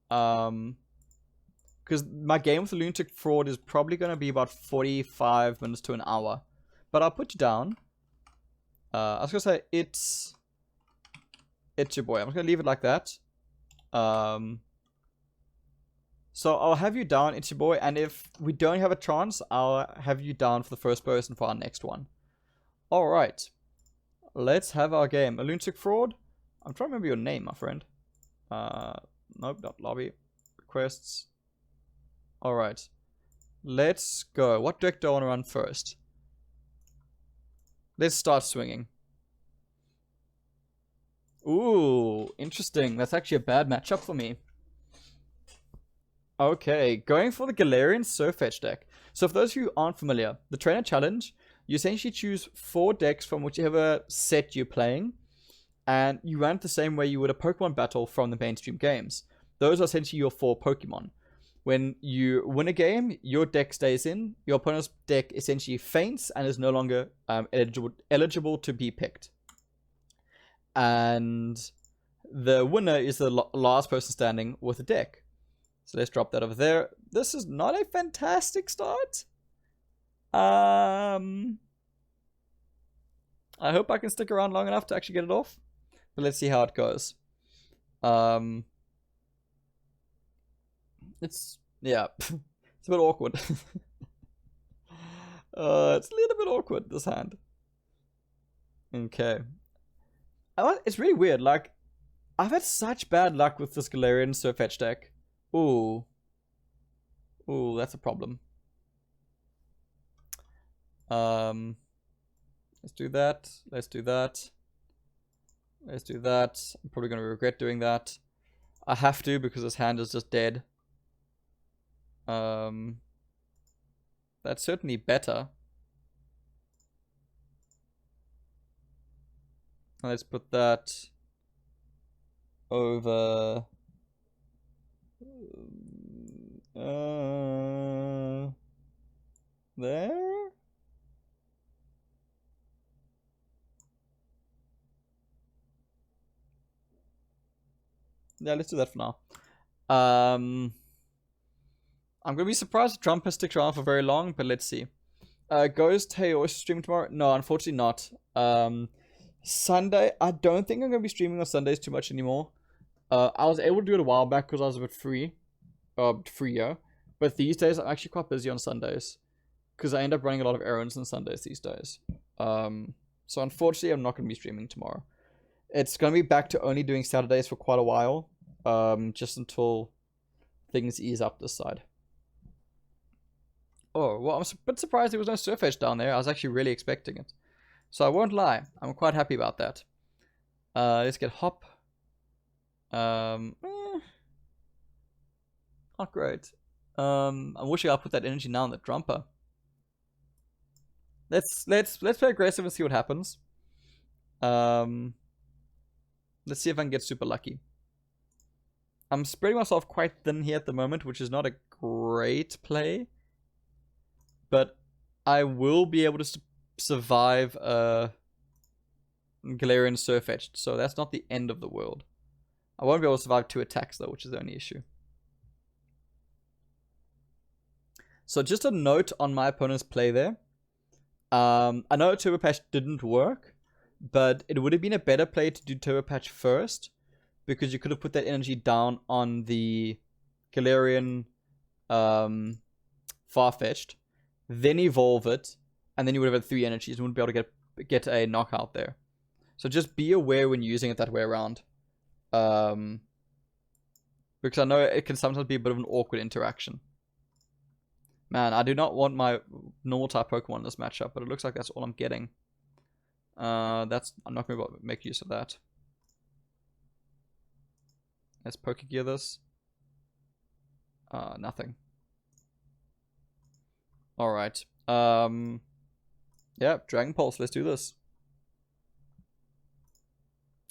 Because my game with the Lunatic Fraud is probably gonna be about 45 minutes to an hour. But I'll put you down. I was gonna say it's your boy. I'm just gonna leave it like that. So I'll have you down, it's your boy, and if we don't have a chance, I'll have you down for the first person for our next one. Alright. Let's have our game. A Lunatic Fraud. I'm trying to remember your name, my friend. Nope, not lobby. Requests. Alright. Let's go. What deck do I want to run first? Let's start swinging. Ooh, interesting. That's actually a bad matchup for me. Okay, going for the Galarian Surfetch deck. So for those of you who aren't familiar, the Trainer Challenge, you essentially choose 4 decks from whichever set you're playing, and you run it the same way you would a Pokemon battle from the mainstream games. Those are essentially your 4 Pokemon. When you win a game, your deck stays in, your opponent's deck essentially faints and is no longer eligible to be picked. And the winner is the last person standing with a deck. So let's drop that over there. This is not a fantastic start. I hope I can stick around long enough to actually get it off. But let's see how it goes. Yeah, it's a bit awkward. It's a little bit awkward, this hand. Okay. It's really weird, like, I've had such bad luck with this Galarian Surfetch deck. Ooh. Ooh, that's a problem. Let's do that. Let's do that. Let's do that. I'm probably going to regret doing that. I have to because this hand is just dead. That's certainly better. Let's put that over there. Yeah, let's do that for now. I'm gonna be surprised if Trump sticks around for very long, but let's see. Ghost, hey, also streaming tomorrow? No, unfortunately not. Sunday, I don't think I'm gonna be streaming on Sundays too much anymore. I was able to do it a while back because I was a bit freer. But these days, I'm actually quite busy on Sundays because I end up running a lot of errands on Sundays these days. So unfortunately, I'm not gonna be streaming tomorrow. It's gonna be back to only doing Saturdays for quite a while, just until things ease up this side. Oh, well, I'm a bit surprised there was no Surf Edge down there. I was actually really expecting it. So I won't lie. I'm quite happy about that. Let's get Hop. Not great. I'm wishing I put that energy now on the Drumper. Let's play aggressive and see what happens. Let's see if I can get super lucky. I'm spreading myself quite thin here at the moment, which is not a great play. But I will be able to survive Galarian Surf Edge, so that's not the end of the world. I won't be able to survive 2 attacks though, which is the only issue. So just a note on my opponent's play there. I know Turbo Patch didn't work, but it would have been a better play to do Turbo Patch first, because you could have put that energy down on the Galarian Farfetch'd, then evolve it, and then you would have had 3 energies and wouldn't be able to get a knockout there. So just be aware when using it that way around. Because I know it can sometimes be a bit of an awkward interaction. Man, I do not want my normal type Pokemon in this matchup, but it looks like that's all I'm getting. I'm not going to make use of that. Let's Pokegear this. Nothing. Alright. Yeah, Dragon Pulse, let's do this.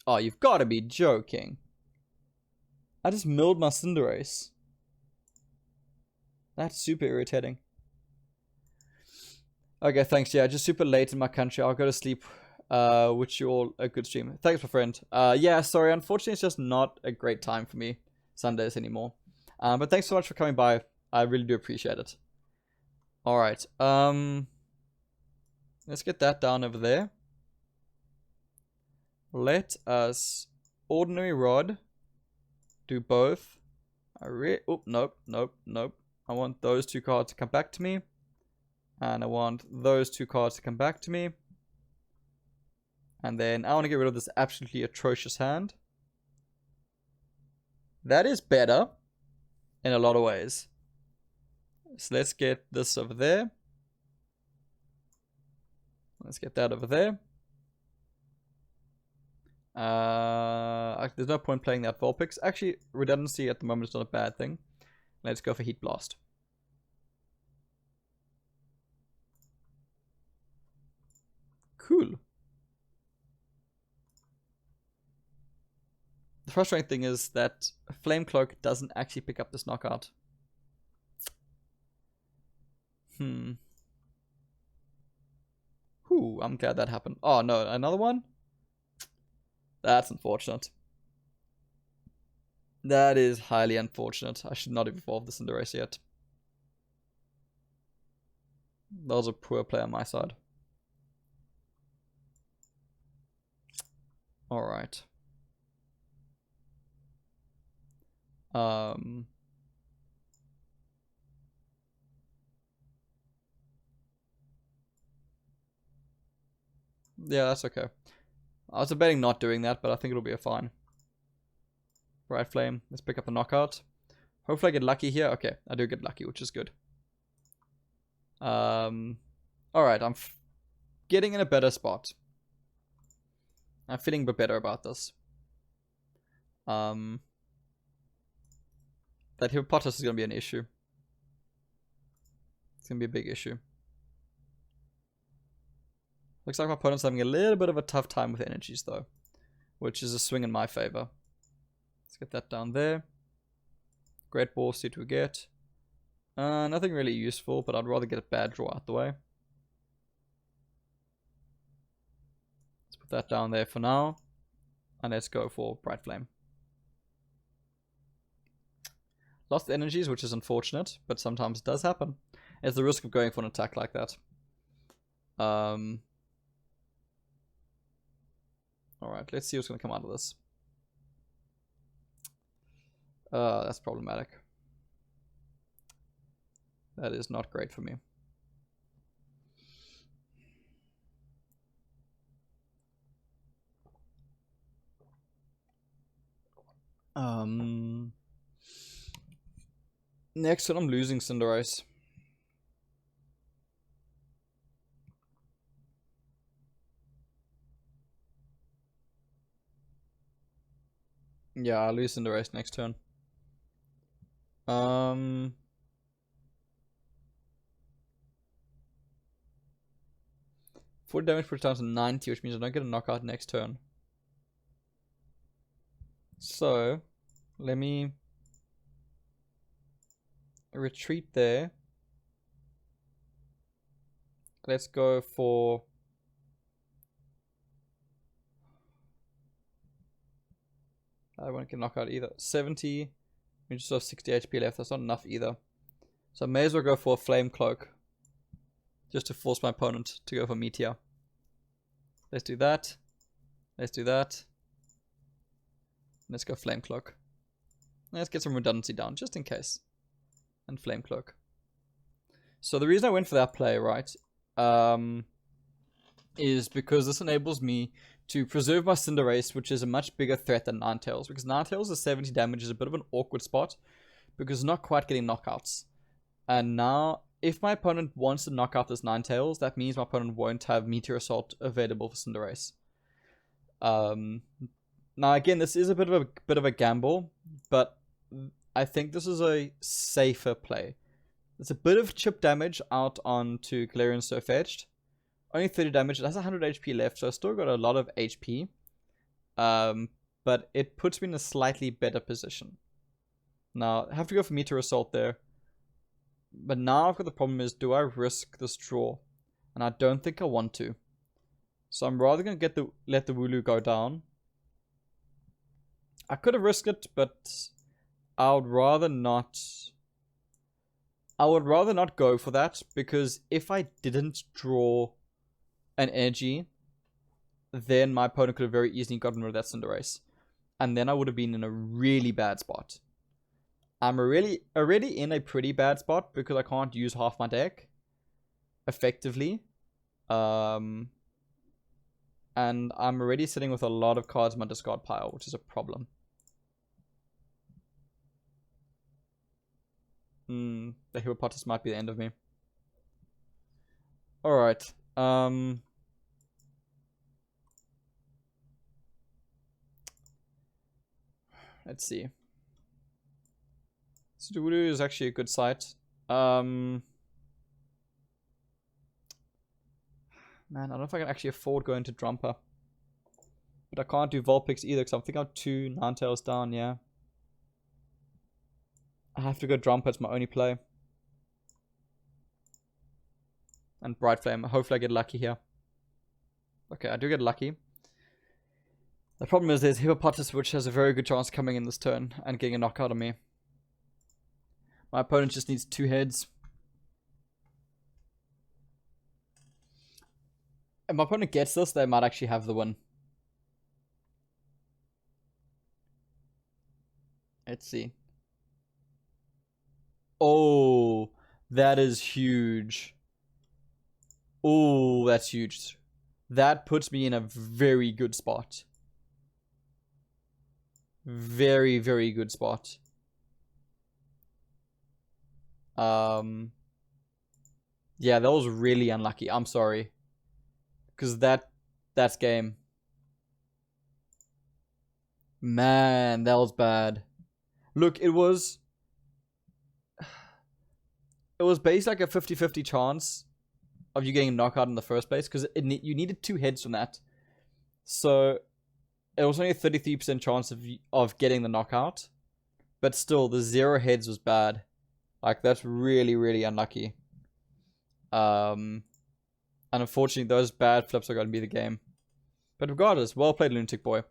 Oh, you've got to be joking. I just milled my Cinderace. That's super irritating. Okay, thanks. Yeah, just super late in my country. I'll go to sleep. Wish you all a good stream. Thanks, my friend. Yeah, sorry. Unfortunately, it's just not a great time for me Sundays anymore. But thanks so much for coming by. I really do appreciate it. Alright. Let's get that down over there. Let us Ordinary Rod do both. Oh, nope. I want those 2 cards to come back to me. And I want those 2 cards to come back to me. And then I want to get rid of this absolutely atrocious hand. That is better in a lot of ways. So let's get this over there. Let's get that over there. There's no point playing that Vulpix. Actually, redundancy at the moment is not a bad thing. Let's go for Heat Blast. Cool. The frustrating thing is that Flame Cloak doesn't actually pick up this knockout. Ooh, I'm glad that happened. Oh no, another one? That's unfortunate. That is highly unfortunate. I should not have evolved this in the race yet. That was a poor play on my side. Alright. Yeah, that's okay. I was debating not doing that, but I think it'll be a fine. Bright Flame. Let's pick up the knockout. Hopefully I get lucky here. Okay, I do get lucky, which is good. Alright, I'm getting in a better spot. I'm feeling a bit better about this. That Hippopotas is going to be an issue. It's going to be a big issue. Looks like my opponent's having a little bit of a tough time with energies though, which is a swing in my favor. Let's get that down there. Great Ball, see what we get. Nothing really useful, but I'd rather get a bad draw out the way. Let's put that down there for now. And let's go for Bright Flame. Lost energies, which is unfortunate, but sometimes it does happen. It's the risk of going for an attack like that. Alright, let's see what's going to come out of this. That's problematic. That is not great for me. Next one, I'm losing Cinderace. Yeah, I'll lose Cinderace next turn. 40 damage puts down to 90, which means I don't get a knockout next turn. So, let me retreat there. Let's go for... I won't get knockout either. 70. We just have 60 HP left. That's not enough either. So I may as well go for a Flame Cloak. Just to force my opponent to go for Meteor. Let's do that. Let's do that. Let's go Flame Cloak. Let's get some redundancy down, just in case. And Flame Cloak. So the reason I went for that play, right, is because this enables me to preserve my Cinderace, which is a much bigger threat than Ninetales. Because Ninetales is 70 damage is a bit of an awkward spot, because it's not quite getting knockouts. And now, if my opponent wants to knock out this Ninetales, that means my opponent won't have Meteor Assault available for Cinderace. Now again, this is a bit of a gamble, but I think this is a safer play. It's a bit of chip damage out onto Galarian Surfetched. Only 30 damage. It has 100 HP left, so I still got a lot of HP. But it puts me in a slightly better position. Now, I have to go for Meteor Assault there. But now I've got the problem is, do I risk this draw? And I don't think I want to. So I'm rather going to let the Wooloo go down. I could have risked it, but I would rather not. I would rather not go for that, because if I didn't draw an energy, then my opponent could have very easily gotten rid of that Cinderace. And then I would have been in a really bad spot. I'm already in a pretty bad spot because I can't use half my deck effectively. And I'm already sitting with a lot of cards in my discard pile, which is a problem. The Hippopotamus might be the end of me. Alright. Let's see. Sudowoodo is actually a good site. Man, I don't know if I can actually afford going to Drumper. But I can't do Vulpix either, because I think I'm 2 Ninetales down, yeah. I have to go Drumper, it's my only play. And Bright Flame. Hopefully I get lucky here. Okay, I do get lucky. The problem is there's Hippopotamus, which has a very good chance of coming in this turn and getting a knockout on me. My opponent just needs 2 heads. If my opponent gets this, they might actually have the win. Let's see. Oh, that is huge. Oh, that's huge. That puts me in a very good spot. Very, very good spot. Yeah, that was really unlucky. I'm sorry. Because that's game. Man, that was bad. Look, it was basically like a 50-50 chance of you getting a knockout in the first place, because you needed 2 heads from that. So it was only a 33% chance of getting the knockout. But still, the 0 heads was bad. Like, that's really, really unlucky. And unfortunately, those bad flips are going to be the game. But regardless, well played, Lunatic Boy.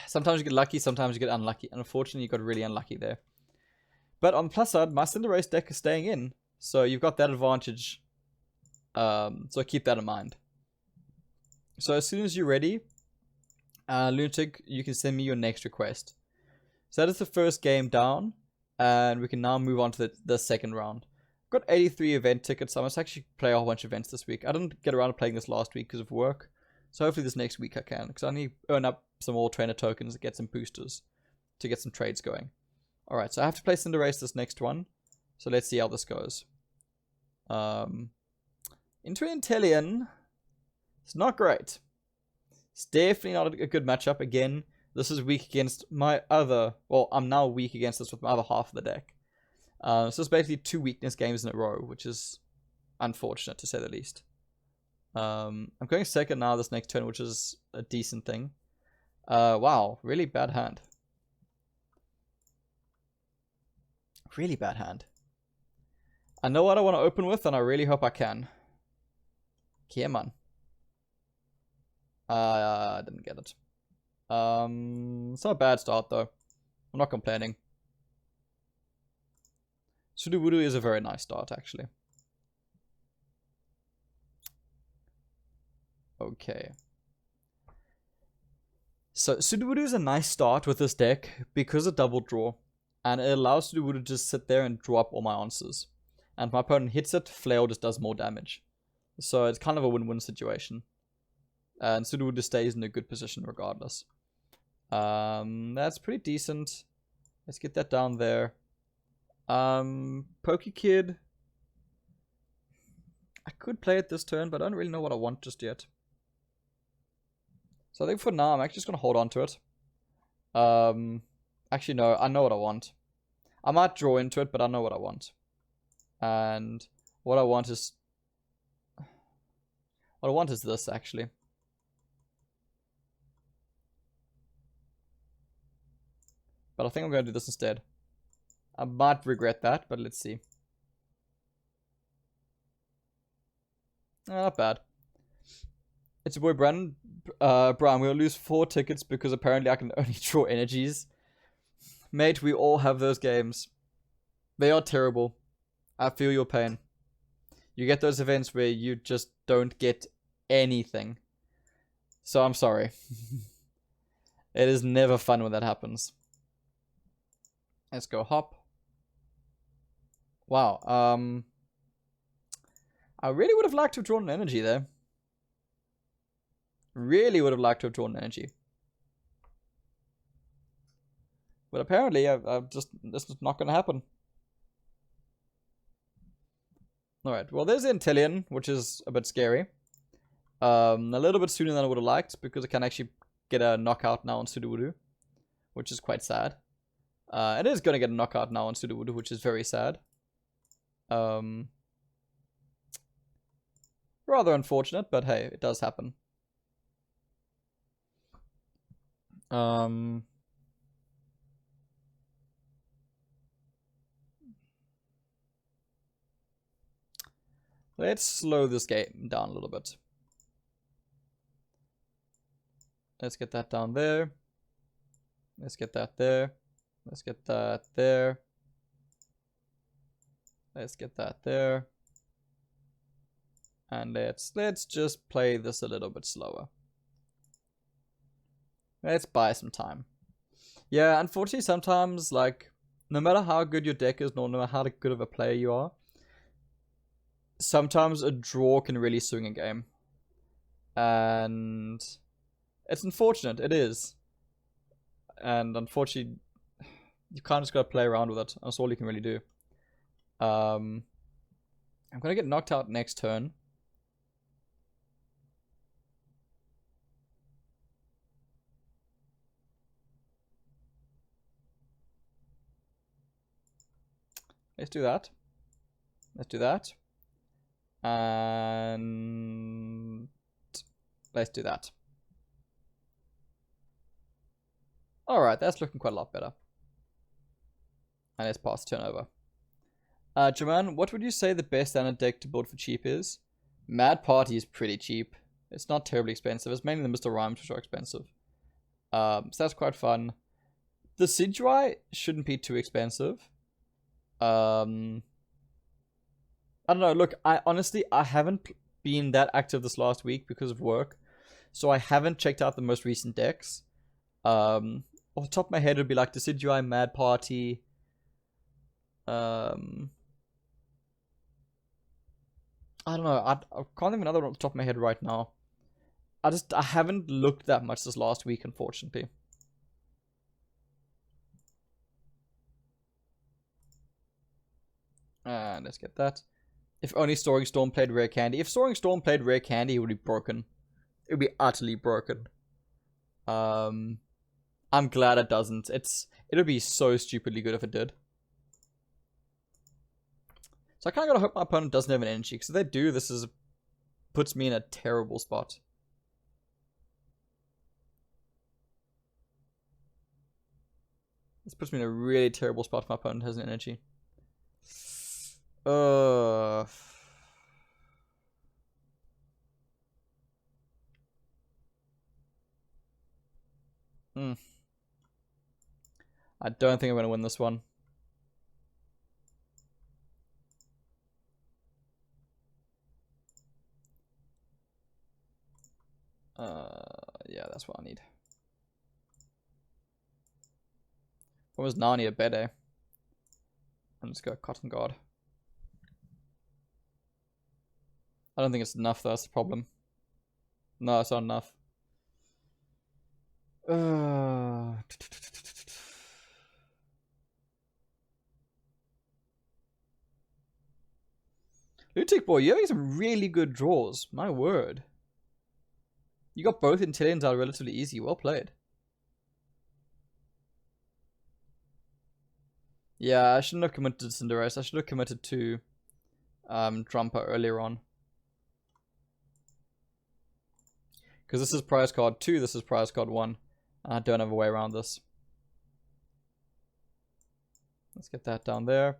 Sometimes you get lucky, sometimes you get unlucky. And unfortunately, you got really unlucky there. But on the plus side, my Cinderace deck is staying in. So you've got that advantage. So keep that in mind. So as soon as you're ready, Lunatic, you can send me your next request. So that is the first game down. And we can now move on to the second round. I've got 83 event tickets. I must actually play a whole bunch of events this week. I didn't get around to playing this last week because of work. So hopefully this next week I can. Because I need to earn up some more trainer tokens to get some boosters. To get some trades going. Alright, so I have to play Cinderace this next one. So let's see how this goes. Into Inteleon. It's not great. It's definitely not a good matchup. Again, this is weak against my other... Well, I'm now weak against this with my other half of the deck. So it's basically 2 weakness games in a row, which is unfortunate to say the least. I'm going second now this next turn, which is a decent thing. Wow, really bad hand. Really bad hand. I know what I want to open with, and I really hope I can. Come on. I didn't get it. It's not a bad start, though. I'm not complaining. Sudowoodo is a very nice start, actually. Okay. So, Sudowoodo is a nice start with this deck because of double draw. And it allows Sudowoodo to just sit there and draw up all my answers. And if my opponent hits it, Flail just does more damage. So it's kind of a win-win situation. And Sudowoodo stays in a good position regardless. That's pretty decent. Let's get that down there. Pokekid. I could play it this turn, but I don't really know what I want just yet. So I think for now, I'm actually just going to hold on to it. Actually, no, I know what I want. I might draw into it, but I know what I want. And what I want is... What I want is this, actually. But I think I'm going to do this instead. I might regret that, but let's see. Not bad. It's your boy Brandon. Brian, we'll lose 4 tickets because apparently I can only draw energies. Mate, we all have those games. They are terrible. I feel your pain. You get those events where you just don't get anything. So I'm sorry. It is never fun when that happens. Let's go hop. Wow. I really would have liked to have drawn an energy there. Really would have liked to have drawn an energy. But apparently, this is not going to happen. Alright, well there's Inteleon, which is a bit scary. A little bit sooner than I would have liked, because I can actually get a knockout now on Sudowoodo, which is quite sad. It is going to get a knockout now on Sudowoodo, which is very sad. Rather unfortunate, but hey, it does happen. Let's slow this game down a little bit. Let's get that down there. Let's get that there. Let's get that there. Let's get that there. And let's just play this a little bit slower. Let's buy some time. Yeah, unfortunately sometimes, like, no matter how good your deck is, no matter how good of a player you are, sometimes a draw can really swing a game. And it's unfortunate, it is. And unfortunately, you kind of just gotta play around with it. That's all you can really do. I'm gonna get knocked out next turn. Let's do that. Let's do that. And let's do that. Alright, that's looking quite a lot better. And let's pass the turn over. Jermaine, what would you say the best standard deck to build for cheap is? Mad Party is pretty cheap. It's not terribly expensive. It's mainly the Mr. Rhymes which are expensive. So that's quite fun. The Sidgewai shouldn't be too expensive. I don't know. Look, I haven't been that active this last week because of work, so I haven't checked out the most recent decks. Off the top of my head, it would be like the Decidueye Mad Party. I don't know. I can't think of another one off the top of my head right now. I haven't looked that much this last week, unfortunately. And let's get that. If only Soaring Storm played Rare Candy. If Soaring Storm played Rare Candy, it would be broken. It would be utterly broken. I'm glad it doesn't. It would be so stupidly good if it did. So I kind of gotta hope my opponent doesn't have an energy, because if they do, puts me in a terrible spot. This puts me in a really terrible spot if my opponent has an energy. I don't think I'm going to win this one. Yeah, that's what I need. What was Nani a Bede? And let's go Cotton Guard. I don't think it's enough, though. That's the problem. No, it's not enough. Lutic Boy, you're having some really good draws. My word. You got both Intillions out relatively easy. Well played. Yeah, I shouldn't have committed to Cinderace. I should have committed to Trumper earlier on. Because this is prize card 2, this is prize card 1. I don't have a way around this. Let's get that down there.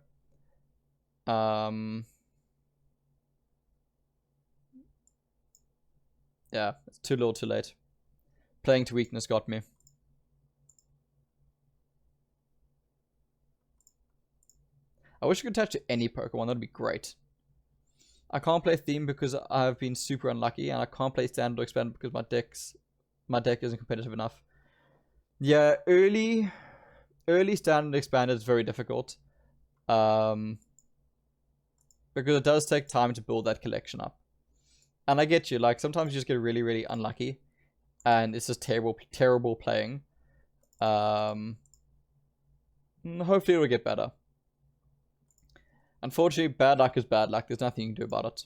Yeah, it's too little too late. Playing to weakness got me. I wish I could attach to any Pokemon, that'd be great. I can't play Theme because I've been super unlucky, and I can't play Standard or Expand because my deck isn't competitive enough. Yeah, early Standard Expanded is very difficult. Because it does take time to build that collection up. And I get you, like, sometimes you just get really, really unlucky. And it's just terrible playing. Hopefully it'll get better. Unfortunately, bad luck is bad luck. There's nothing you can do about it.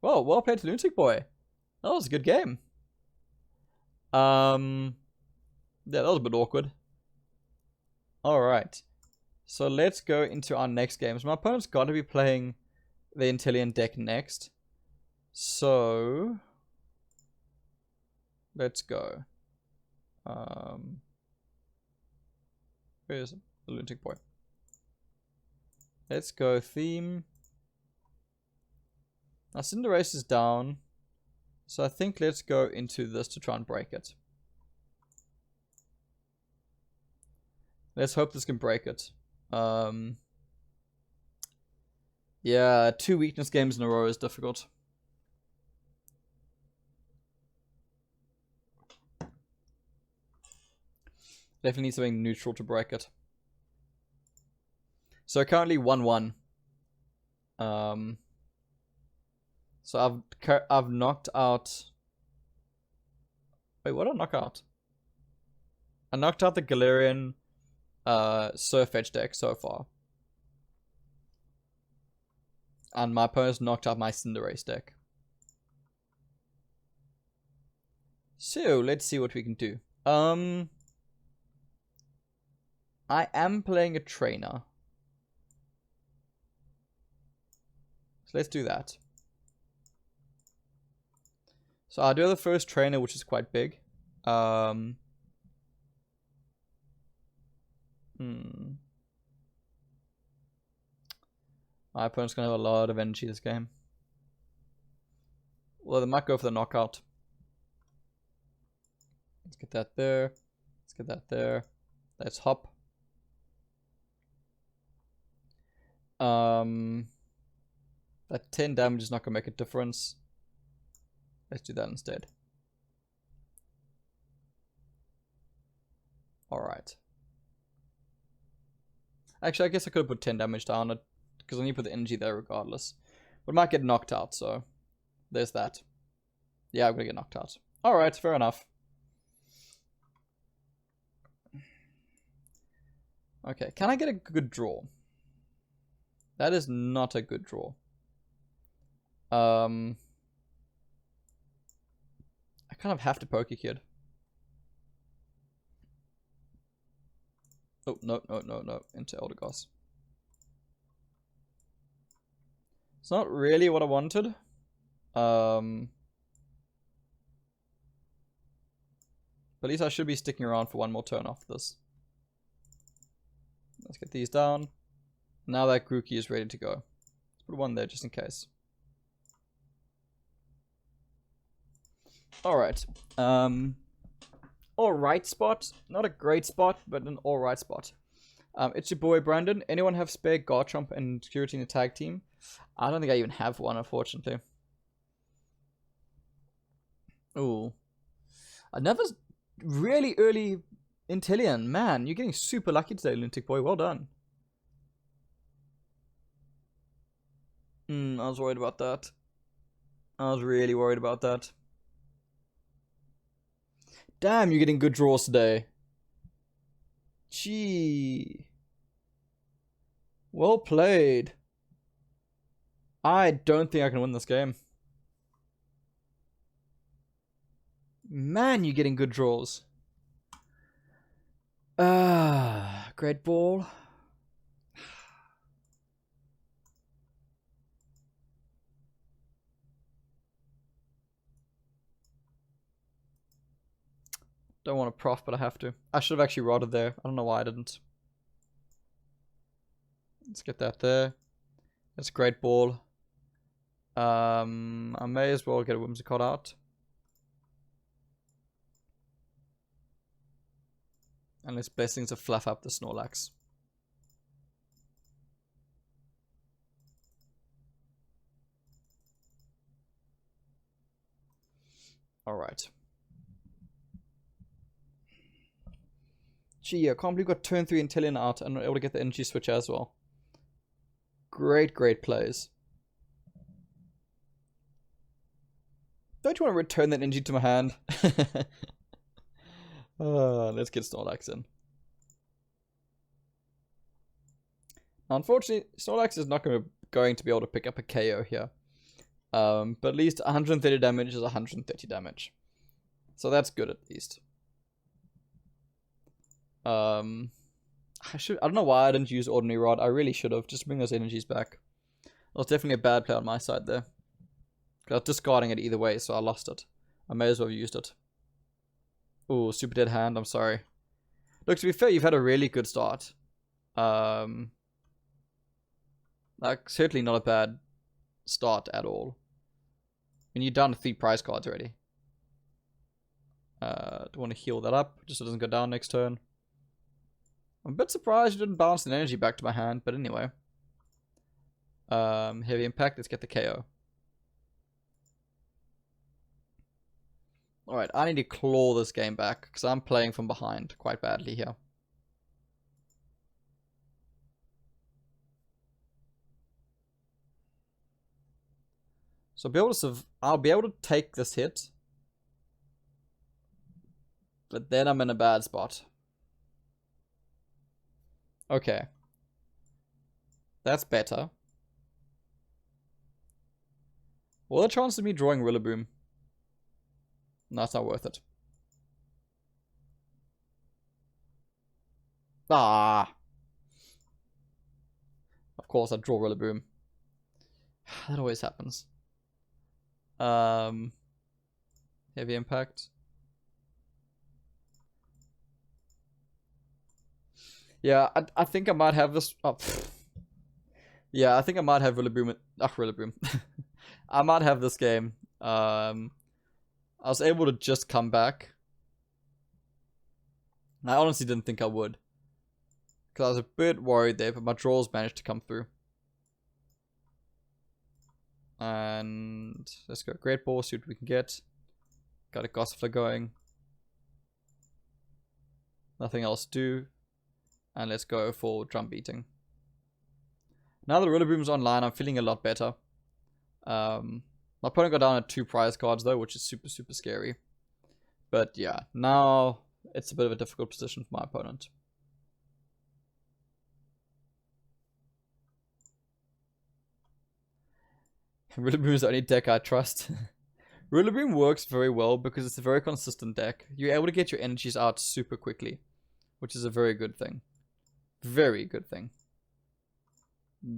Well, well played to Lunatic Boy. That was a good game. Yeah, that was a bit awkward. Alright. So let's go into our next games. My opponent's got to be playing the Intillion deck next. So let's go. Where's the Lunatic Boy? Let's go Theme. Now Cinderace is down. So I think let's go into this to try and break it. Let's hope this can break it. Yeah, 2 weakness games in a row is difficult. Definitely need something neutral to break it. So currently 1-1. So I've knocked out. Wait, what did I knock out? I knocked out the Galarian Surf Edge deck so far. And my opponent's knocked out my Cinderace deck. So let's see what we can do. I am playing a trainer. So let's do that. So I'll do the first trainer, which is quite big. My opponent's going to have a lot of energy this game. Well, they might go for the knockout. Let's get that there. Let's get that there. Let's hop. That 10 damage is not gonna make a difference. Let's do that instead. Alright. Actually, I guess I could have put 10 damage down it, because I need to put the energy there regardless. But it might get knocked out, so there's that. Yeah, I'm gonna get knocked out. Alright, fair enough. Okay, can I get a good draw? That is not a good draw. I kind of have to poke a kid. Oh, no, no, no, no. Into Elder Goss. It's not really what I wanted. But at least I should be sticking around for one more turn after this. Let's get these down. Now that Grookey is ready to go. Let's put one there just in case. Alright. Alright spot. Not a great spot, but an alright spot. It's your boy Brandon. Anyone have spare Garchomp and Security in the tag team? I don't think I even have one, unfortunately. Ooh. Another really early Inteleon. Man, you're getting super lucky today, Lunatic Boy. Well done. I was worried about that. I was really worried about that. Damn, you're getting good draws today. Gee. Well played. I don't think I can win this game. Man, you're getting good draws. Great ball. Don't want to prof, but I have to. I should have actually rodded there. I don't know why I didn't. Let's get that there. That's a great ball. I may as well get a Whimsicott out. And it's blessings to fluff up the Snorlax. Alright. Gee, I can't believe we got turn 3 Inteleon out and we're able to get the energy switch as well. Great, great plays. Don't you want to return that energy to my hand? Let's get Snorlax in. Unfortunately, Snorlax is not going to be able to pick up a KO here. But at least 130 damage is 130 damage. So that's good at least. I don't know why I didn't use Ordinary Rod. I really should have. Just bring those energies back. That was definitely a bad play on my side there. I was discarding it either way, so I lost it. I may as well have used it. Ooh, super dead hand. I'm sorry. Look, to be fair, you've had a really good start. Like, certainly not a bad start at all. And you're down to 3 prize cards already. Do want to heal that up, just so it doesn't go down next turn. I'm a bit surprised you didn't bounce an energy back to my hand, but anyway. Heavy Impact, let's get the KO. Alright, I need to claw this game back, because I'm playing from behind quite badly here. So I'll be able to take this hit. But then I'm in a bad spot. Okay. That's better. What are the chances of me drawing Rillaboom? No, that's not worth it. Ah! Of course, I draw Rillaboom. That always happens. Heavy Impact. Yeah, I think I might have this. Oh, yeah, I think I might have Rillaboom. Rillaboom. I might have this game. I was able to just come back. I honestly didn't think I would. Because I was a bit worried there, but my draws managed to come through. And let's go Great Ball, see what we can get. Got a Gossifler going. Nothing else to do. And let's go for Drum Beating. Now that Rillaboom's online, I'm feeling a lot better. My opponent got down at 2 prize cards though, which is super, super scary. But yeah, now it's a bit of a difficult position for my opponent. Rillaboom is the only deck I trust. Rillaboom works very well because it's a very consistent deck. You're able to get your energies out super quickly, which is a very good thing. Very good thing.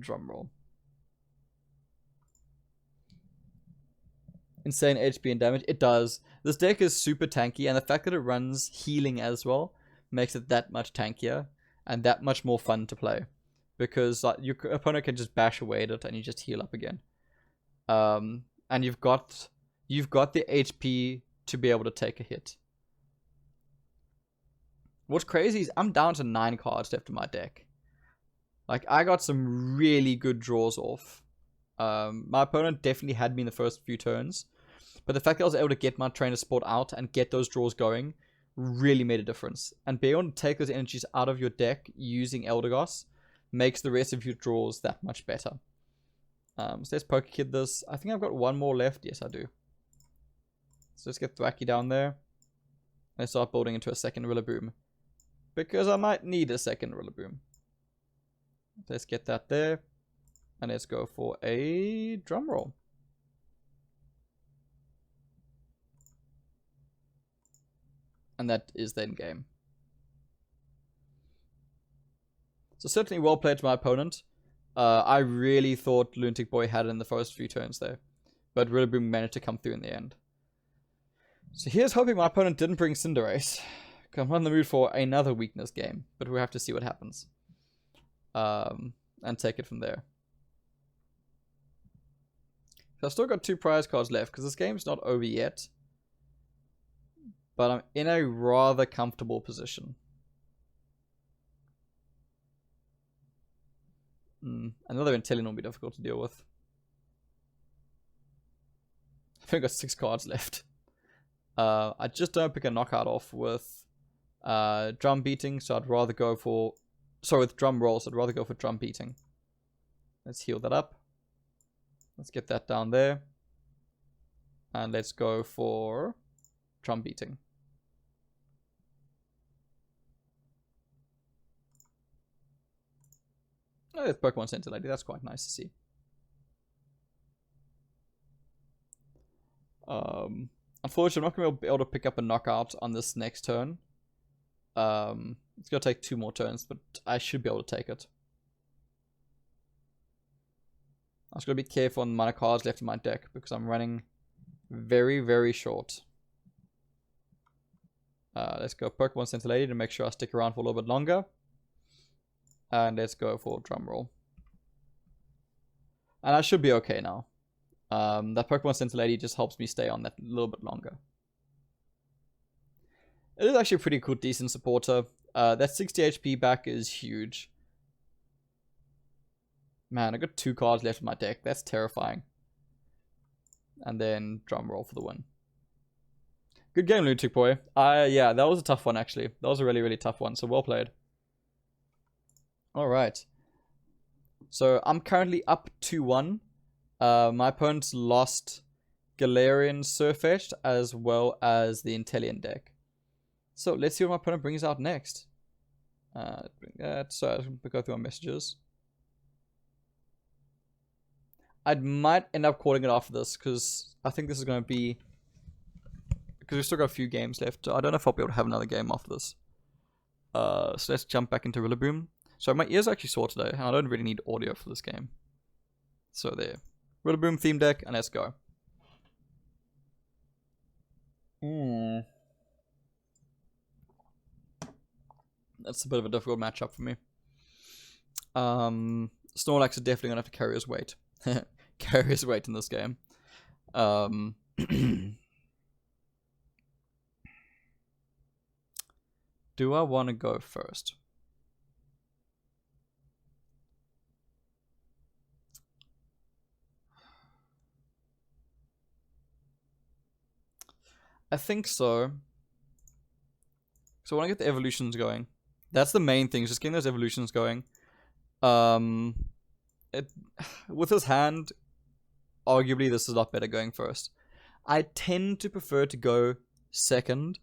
Drum roll. Insane HP and damage. It does. This deck is super tanky, and the fact that it runs healing as well makes it that much tankier and that much more fun to play. Because your opponent can just bash away at it and you just heal up again. And you've got the HP to be able to take a hit. What's crazy is I'm down to 9 cards left in my deck. Like, I got some really good draws off. My opponent definitely had me in the first few turns. But the fact that I was able to get my trainer support out and get those draws going really made a difference. And being able to take those energies out of your deck using Eldegoss makes the rest of your draws that much better. So let's Poke Kid this. I think I've got one more left. Yes, I do. So let's get Thwacky down there. Let's start building into a second Rillaboom. Because I might need a second Rillaboom. Let's get that there. And let's go for a drum roll. And that is the end game. So certainly well played to my opponent. I really thought Lunatic Boy had it in the first few turns there. But Rillaboom managed to come through in the end. So here's hoping my opponent didn't bring Cinderace. Because I'm not in the mood for another weakness game. But we'll have to see what happens. And take it from there. So I've still got 2 prize cards left. Because this game's not over yet. But I'm in a rather comfortable position. Another Inteleon will be difficult to deal with. I've only got 6 cards left. I just don't pick a knockout off with drum beating, so I'd rather go for... Sorry, with drum roll, so I'd rather go for drum beating. Let's heal that up. Let's get that down there. And let's go for drum beating. Oh, it's Pokemon Center Lady. That's quite nice to see. Unfortunately, I'm not going to be able to pick up a knockout on this next turn. It's going to take 2 more turns, but I should be able to take it. I'm just going to be careful on the amount of cards left in my deck because I'm running very, very short. Let's go Pokemon Center Lady to make sure I stick around for a little bit longer. And let's go for drum roll. And I should be okay now. That Pokemon Center Lady just helps me stay on that a little bit longer. It is actually a pretty cool, decent supporter. That 60 HP back is huge. Man, I got 2 cards left in my deck. That's terrifying. And then drum roll for the win. Good game, Lunatic Boy. Yeah, that was a tough one, actually. That was a really, really tough one, so well played. Alright. So, I'm currently up 2-1. My opponent's lost Galarian Surfetch'd as well as the Inteleon deck. So, let's see what my opponent brings out next. Bring that. So, I'm going to go through my messages. I might end up calling it after this because I think this is going to be... Because we've still got a few games left. So I don't know if I'll be able to have another game after this. So let's jump back into Rillaboom. So my ears are actually sore today. And I don't really need audio for this game. So there. Rillaboom Theme Deck, and let's go. That's a bit of a difficult matchup for me. Snorlax is definitely going to have to carry his weight. Carry his weight in this game. Do I want to go first? I think so. So I want to get the evolutions going. That's the main thing, just getting those evolutions going. With his hand, arguably this is a lot better going first. I tend to prefer to go second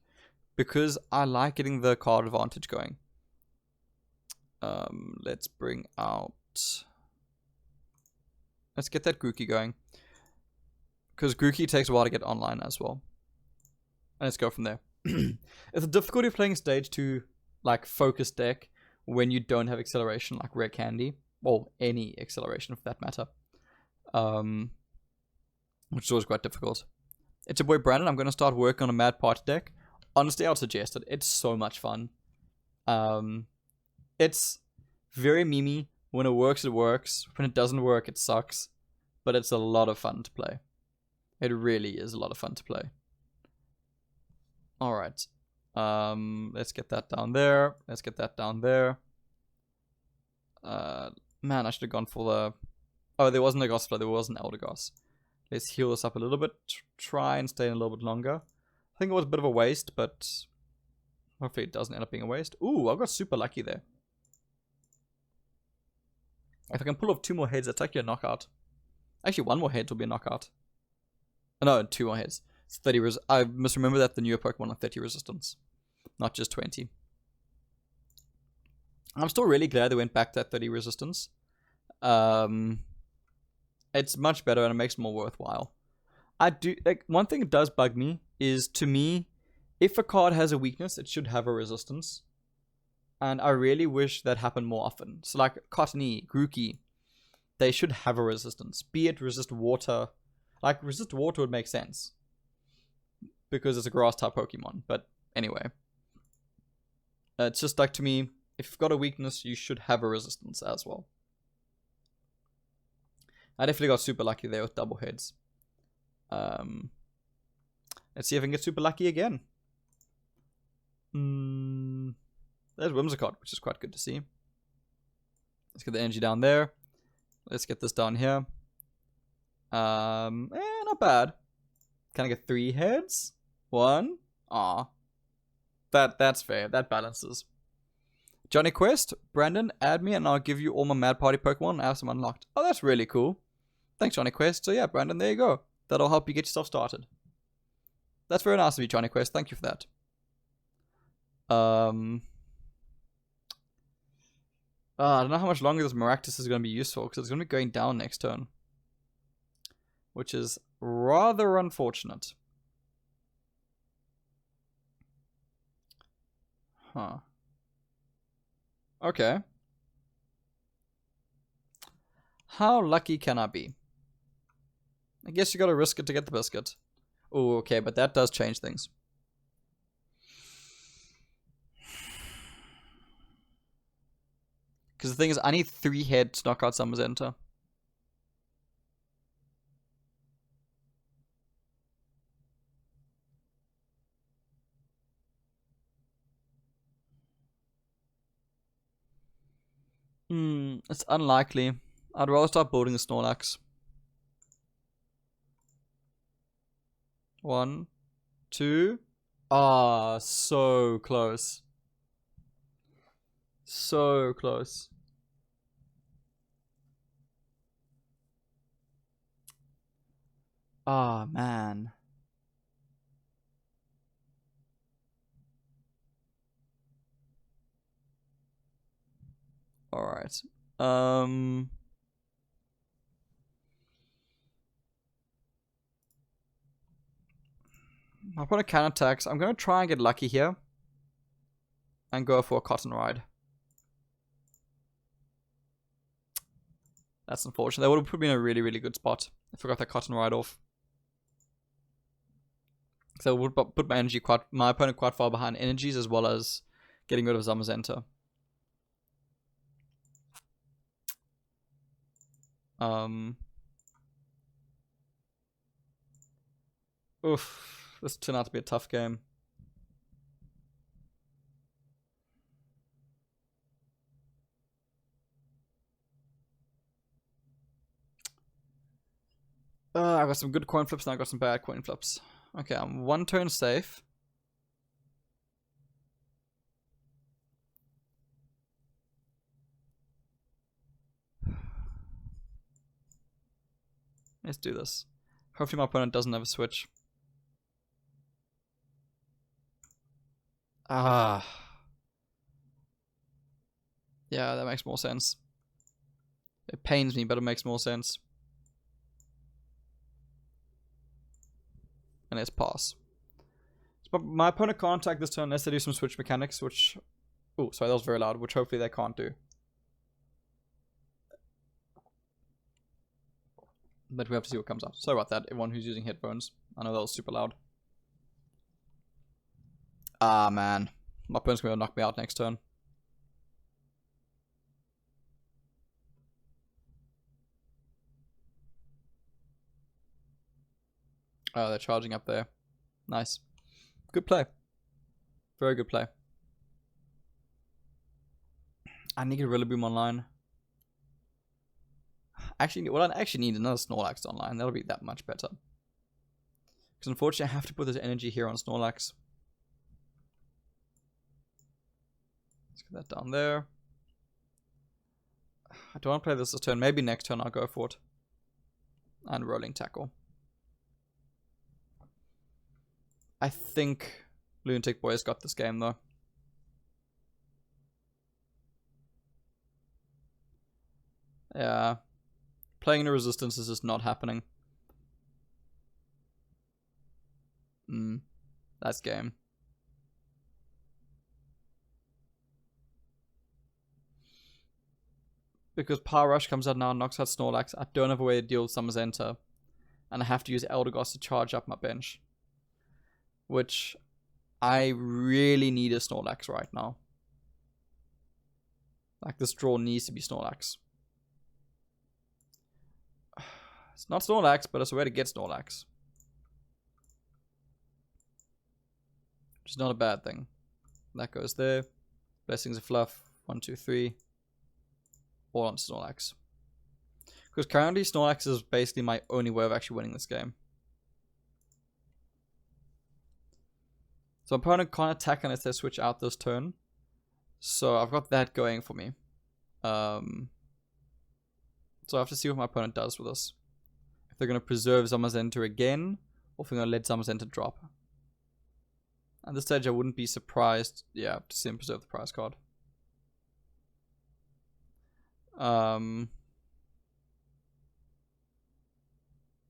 because I like getting the card advantage going. Let's bring out... Let's get that Grookey going. Because Grookey takes a while to get online as well. And let's go from there. It's the difficulty of playing stage 2, like, focus deck when you don't have acceleration, like Rare Candy. Or any acceleration, for that matter. Which is always quite difficult. It's your boy Brandon. I'm going to start working on a Mad Party deck. Honestly, I would suggest it. It's so much fun. It's very memey. When it works, it works. When it doesn't work, it sucks. But it's a lot of fun to play. It really is a lot of fun to play. Alright. Let's get that down there. Let's get that down there. Man, I should have gone for the... Oh, there wasn't a Gospel. There was an Elder Goss. Let's heal this up a little bit. Try and stay in a little bit longer. I think it was a bit of a waste, but hopefully it doesn't end up being a waste. Ooh, I got super lucky there. If I can pull off 2 more heads, that's actually a knockout. Actually, 1 more head will be a knockout. No, 2 more heads. It's 30 I must remember that the newer Pokemon are 30 resistance, not just 20. I'm still really glad they went back to that 30 resistance. It's much better and it makes it more worthwhile. I do like one thing that does bug me is, to me, if a card has a weakness, it should have a resistance. And I really wish that happened more often. So like Cottony, Grookey, they should have a resistance. Be it resist water. Like resist water would make sense, because it's a grass type Pokemon. But anyway, it's just like, to me, if you've got a weakness, you should have a resistance as well. I definitely got super lucky there with double heads. Let's see if I can get super lucky again. There's Whimsicott, which is quite good to see. Let's get the energy down there. Let's get this down here. Not bad. Can I get 3 heads? 1? Aw. That's fair. That balances. Johnny Quest, Brandon, add me and I'll give you all my Mad Party Pokemon. I have some unlocked. Oh, that's really cool. Thanks, Johnny Quest. So yeah, Brandon, there you go. That'll help you get yourself started. That's very nice of you, Johnny Quest. Thank you for that. I don't know how much longer this Maractus is going to be useful, because it's going to be going down next turn, which is rather unfortunate. Huh. Okay. How lucky can I be? I guess you gotta risk it to get the biscuit. Oh, okay, but that does change things. Because the thing is, I need 3 heads to knock out Summer's Enter. It's unlikely. I'd rather start building a Snorlax. 1, 2. Ah, so close. So close. Ah, man. Alright. I'll put a counter attacks. I'm going to try and get lucky here. And go for a Cotton Ride. That's unfortunate. That would have put me in a really, really good spot if I got that Cotton Ride off. So it would put my opponent quite far behind energies, as well as getting rid of Zamazenta. Oof. This turned out to be a tough game. I got some good coin flips and I got some bad coin flips. Okay, I'm 1 turn safe. Let's do this. Hopefully my opponent doesn't have a switch. Ah. Yeah, that makes more sense. It pains me, but it makes more sense. And let's pass. But my opponent can't attack this turn unless they do some switch mechanics, which... Oh, sorry, that was very loud, which hopefully they can't do. But we have to see what comes out. Sorry about that, everyone who's using headphones. I know that was super loud. Ah, man. My opponent's going to knock me out next turn. Oh, they're charging up there. Nice. Good play. Very good play. I need a Rillaboom online. Actually, what I actually need is another Snorlax online. That'll be that much better. Because unfortunately, I have to put this energy here on Snorlax. Let's get that down there. I don't want to play this turn. Maybe next turn I'll go for it. And Rolling Tackle. I think Lunatic Boy's got this game though. Yeah. Playing the resistance is just not happening. That's game. Because Power Rush comes out now and knocks out Snorlax, I don't have a way to deal with Summer's Enter. And I have to use Eldegoss to charge up my bench. Which I really need a Snorlax right now. Like, this draw needs to be Snorlax. It's not Snorlax, but it's a way to get Snorlax. Which is not a bad thing. That goes there. Blessings of Fluff. 1, 2, 3. All on Snorlax. Because currently Snorlax is basically my only way of actually winning this game. So my opponent can't attack unless they switch out this turn. So I've got that going for me. So I have to see what my opponent does with this. If they're going to preserve Zamazenta again, or if they're going to let Zamazenta drop. At this stage I wouldn't be surprised, yeah, to see him preserve the prize card.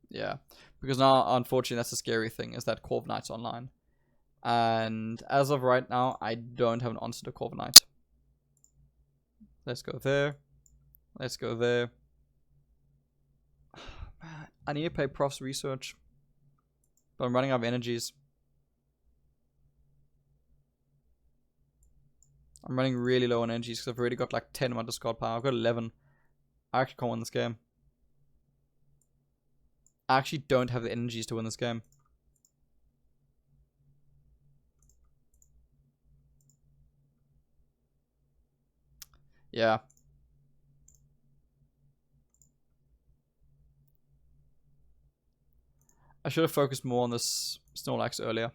Yeah, because now, unfortunately, that's the scary thing, is that Corviknight's online. And as of right now, I don't have an answer to Corviknight. Let's go there. Let's go there. I need to play Prof's Research. But I'm running out of energies. I'm running really low on energies because I've already got like 10 in my discard pile. I've got 11. I actually can't win this game. I actually don't have the energies to win this game. Yeah. I should have focused more on this Snorlax earlier.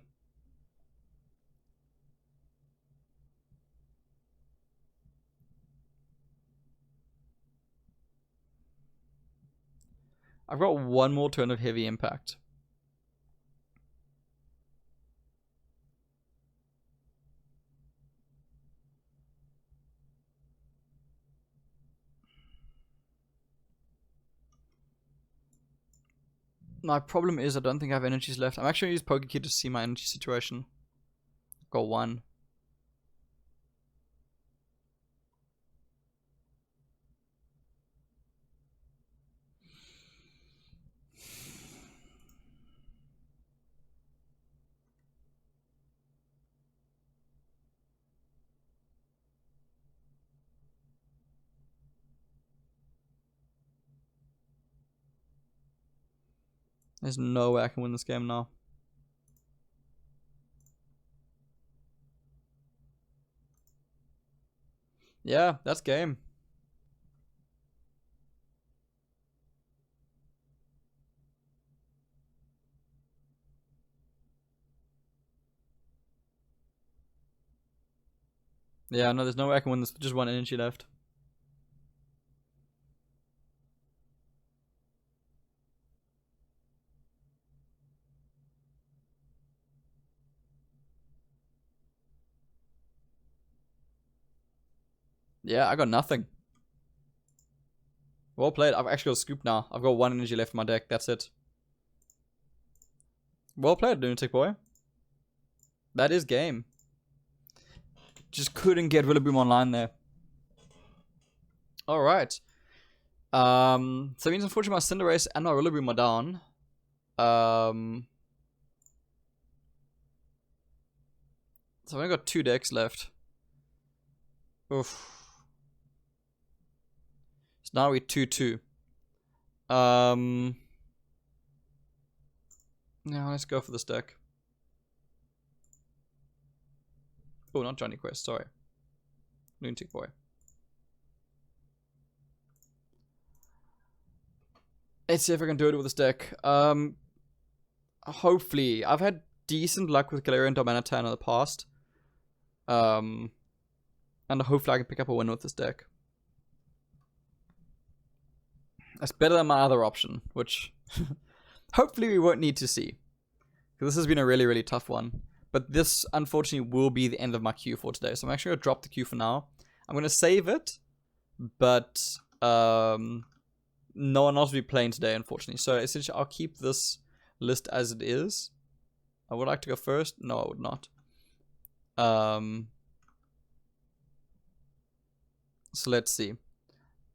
I've got one more turn of heavy impact. My problem is I don't think I have energies left. I'm actually going to use Pokekid to see my energy situation. Got 1. There's no way I can win this game now. Yeah, that's game. Yeah, no, there's no way I can win this with just one energy left. Yeah, I got nothing. Well played. I've actually got a scoop now. I've got one energy left in my deck. That's it. Well played, Lunatic Boy. That is game. Just couldn't get Rillaboom online there. Alright. So it means unfortunately my Cinderace and my Rillaboom are down. So I've only got 2 decks left. Oof. So now we're 2-2. Now let's go for this deck. Oh, not Johnny Quest, sorry. Lunatic Boy. Let's see if I can do it with this deck. Hopefully. I've had decent luck with Galarian Darmanitan in the past. And hopefully I can pick up a win with this deck. That's better than my other option, which hopefully we won't need to see. Because this has been a really, really tough one. But this, unfortunately, will be the end of my queue for today. So I'm actually going to drop the queue for now. I'm going to save it. But no one else will be playing today, unfortunately. So essentially, I'll keep this list as it is. I would like to go first. No, I would not. So let's see.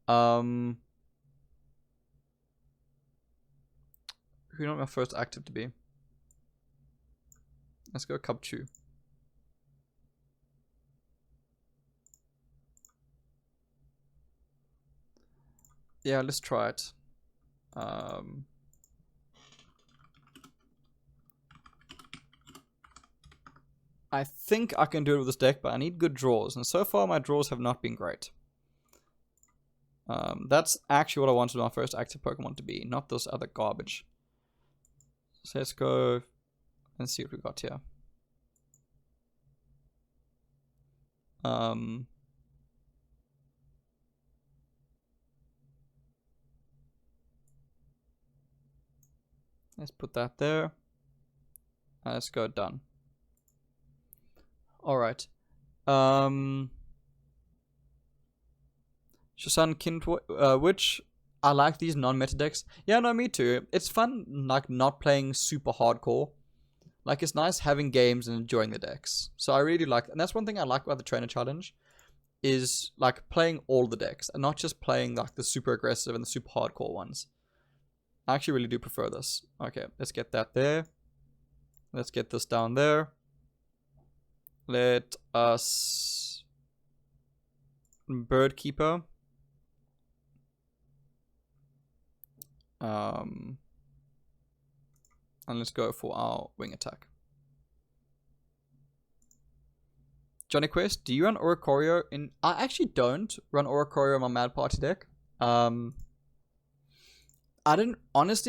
Who do you want my first active to be? Let's go Cubchoo. Yeah, let's try it. I think I can do it with this deck, but I need good draws. And so far, my draws have not been great. That's actually what I wanted my first active Pokemon to be, not this other garbage. So let's go and see what we got here. Let's put that there. Let's go done. Alright. Shasan which I like these non-meta decks. Yeah, no, me too. It's fun, like, not playing super hardcore. Like, it's nice having games and enjoying the decks. So I really like, and that's one thing I like about the Trainer Challenge, is, like, playing all the decks, and not just playing, like, the super aggressive and the super hardcore ones. I actually really do prefer this. Okay, let's get that there. Let's get this down there. Let us... Bird Keeper. And let's go for our wing attack. Johnny Quest, do you run Oricorio in... I actually don't run Oricorio in my Mad Party deck. Honestly,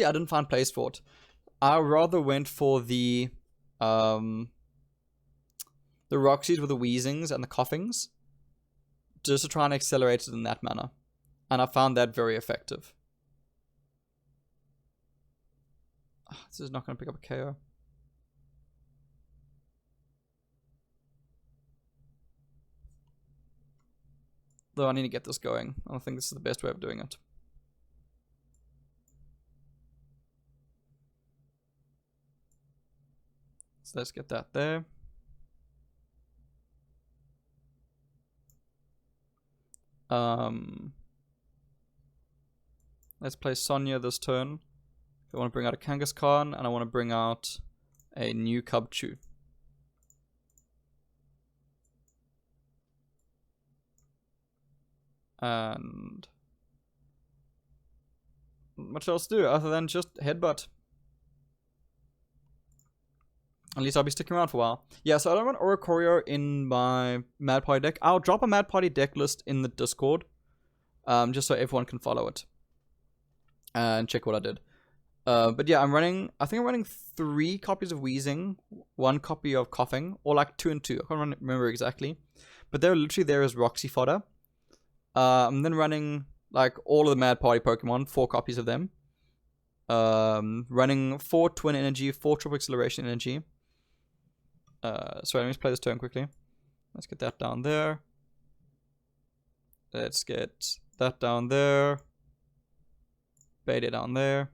I didn't find place for it. I rather went for the Roxies with the wheezings and the coughings, just to try and accelerate it in that manner. And I found that very effective. This is not going to pick up a KO. Though I need to get this going. I think this is the best way of doing it. So let's get that there. Let's play Sonya this turn. I want to bring out a Kangaskhan, and I want to bring out a new Cubchoo. And not much else to do other than just headbutt. At least I'll be sticking around for a while. Yeah, so I don't want Oricorio in my Mad Party deck. I'll drop a Mad Party deck list in the Discord, just so everyone can follow it and check what I did. But yeah, I think I'm running 3 copies of Wheezing, 1 copy of Coughing, or like 2 and 2. I can't remember exactly. but they're literally there as Roxy fodder. I'm then running like all of the Mad Party Pokemon, 4 copies of them. Running 4 Twin Energy, 4 Triple Acceleration Energy. Sorry, let me just play this turn quickly. Let's get that down there. Let's get that down there. Beta down there.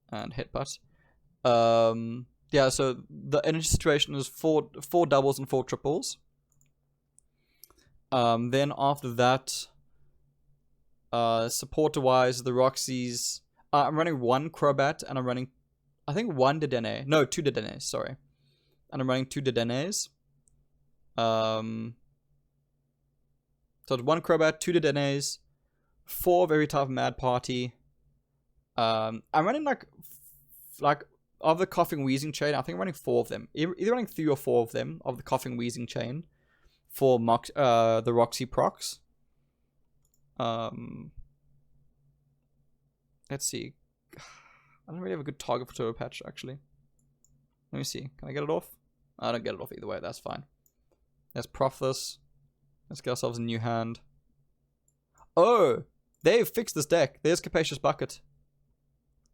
And Headbutt. Yeah, so the energy situation is 4 doubles and 4 triples. Then after that, supporter-wise, the Roxy's... I'm running 1 Crobat, and I'm running, I think, 1 Dedenne. No, 2 Dedennes, sorry. And I'm running 2 Dedennes. So it's 1 Crobat, 2 Dedennes, 4 of every type of Mad Party. I'm running like of the Coughing Wheezing chain, I think I'm running 4 of them. Either running 3 or 4 of them of the Coughing Wheezing chain for the Roxy procs. Let's see. I don't really have a good target for Turbo Patch, actually. Let me see. Can I get it off? I don't get it off either way. That's fine. Let's prof this. Let's get ourselves a new hand. Oh! They've fixed this deck. There's Capacious Bucket.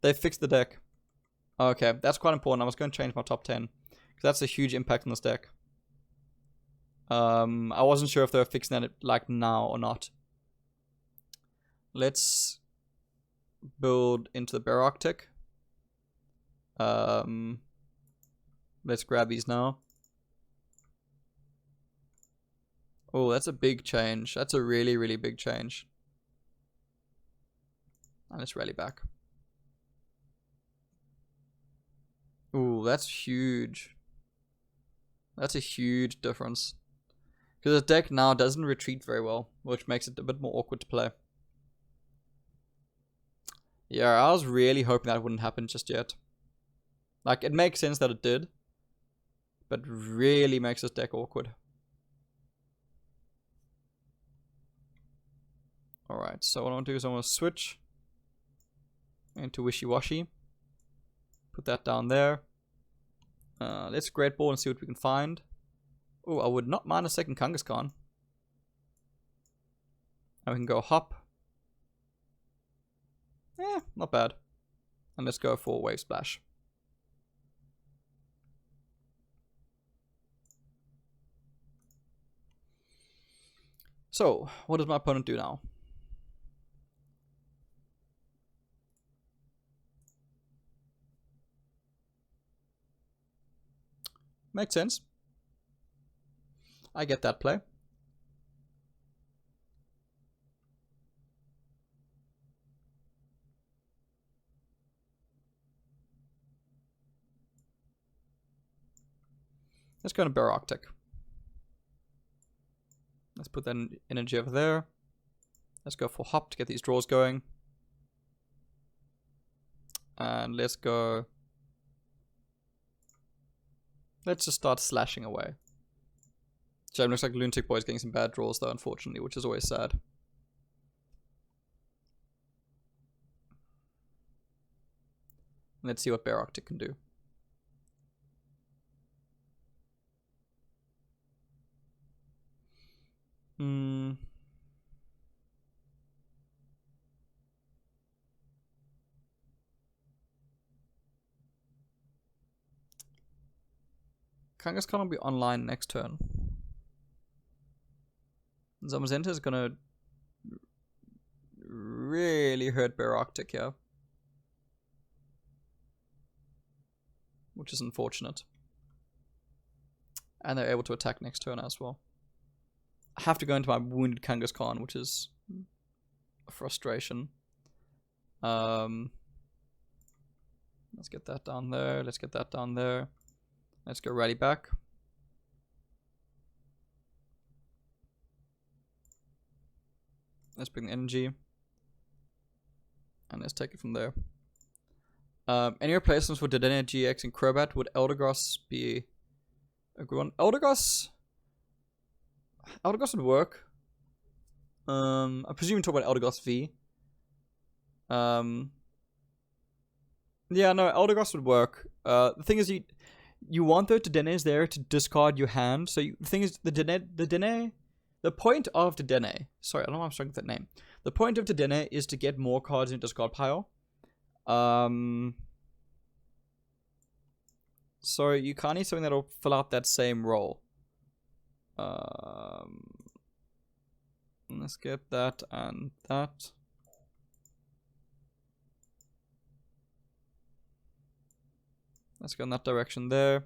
They've fixed the deck. Okay, that's quite important. I was going to change my top 10. Because that's a huge impact on this deck. I wasn't sure if they were fixing that like now or not. Let's build into the Baroctic. Let's grab these now. Oh, that's a big change. That's a really, really big change. And let's rally back. Ooh, that's huge. That's a huge difference. Because the deck now doesn't retreat very well, which makes it a bit more awkward to play. Yeah, I was really hoping that wouldn't happen just yet. Like, it makes sense that it did, but really makes this deck awkward. Alright, so what I want to do is I want to switch into Wishy Washy. Put that down there. Let's Great Ball and see what we can find. Oh, I would not mind a second Kangaskhan. And we can go Hop. Eh, not bad. And let's go for Wave Splash. So, what does my opponent do now? Makes sense. I get that play. Let's go to Baroctic. Let's put that energy over there. Let's go for Hop to get these draws going. And let's go... Let's just start slashing away. Jam looks like Lunatic Boy's getting some bad draws though, unfortunately, which is always sad. Let's see what Baroctic can do. Kangaskhan will be online next turn. Zamazenta is gonna really hurt Baroctic here, which is unfortunate. And they're able to attack next turn as well. I have to go into my wounded Kangaskhan, which is a frustration. Let's get that down there. Let's get that down there. Let's go rally back. Let's bring the energy. And let's take it from there. Any replacements for Dedenne, GX, and Crobat? Would Eldegoss be a good one? Eldegoss would work. I presume you talk about Eldegoss V. Yeah, no, Eldegoss would work. The thing is, you want the Denes there to discard your hand. So the thing is, the point of the Dene, sorry, I don't know why I'm struggling with that name. The point of the Dene is to get more cards in your discard pile. So you can't need something that'll fill out that same role. Let's get that and that. Let's go in that direction there.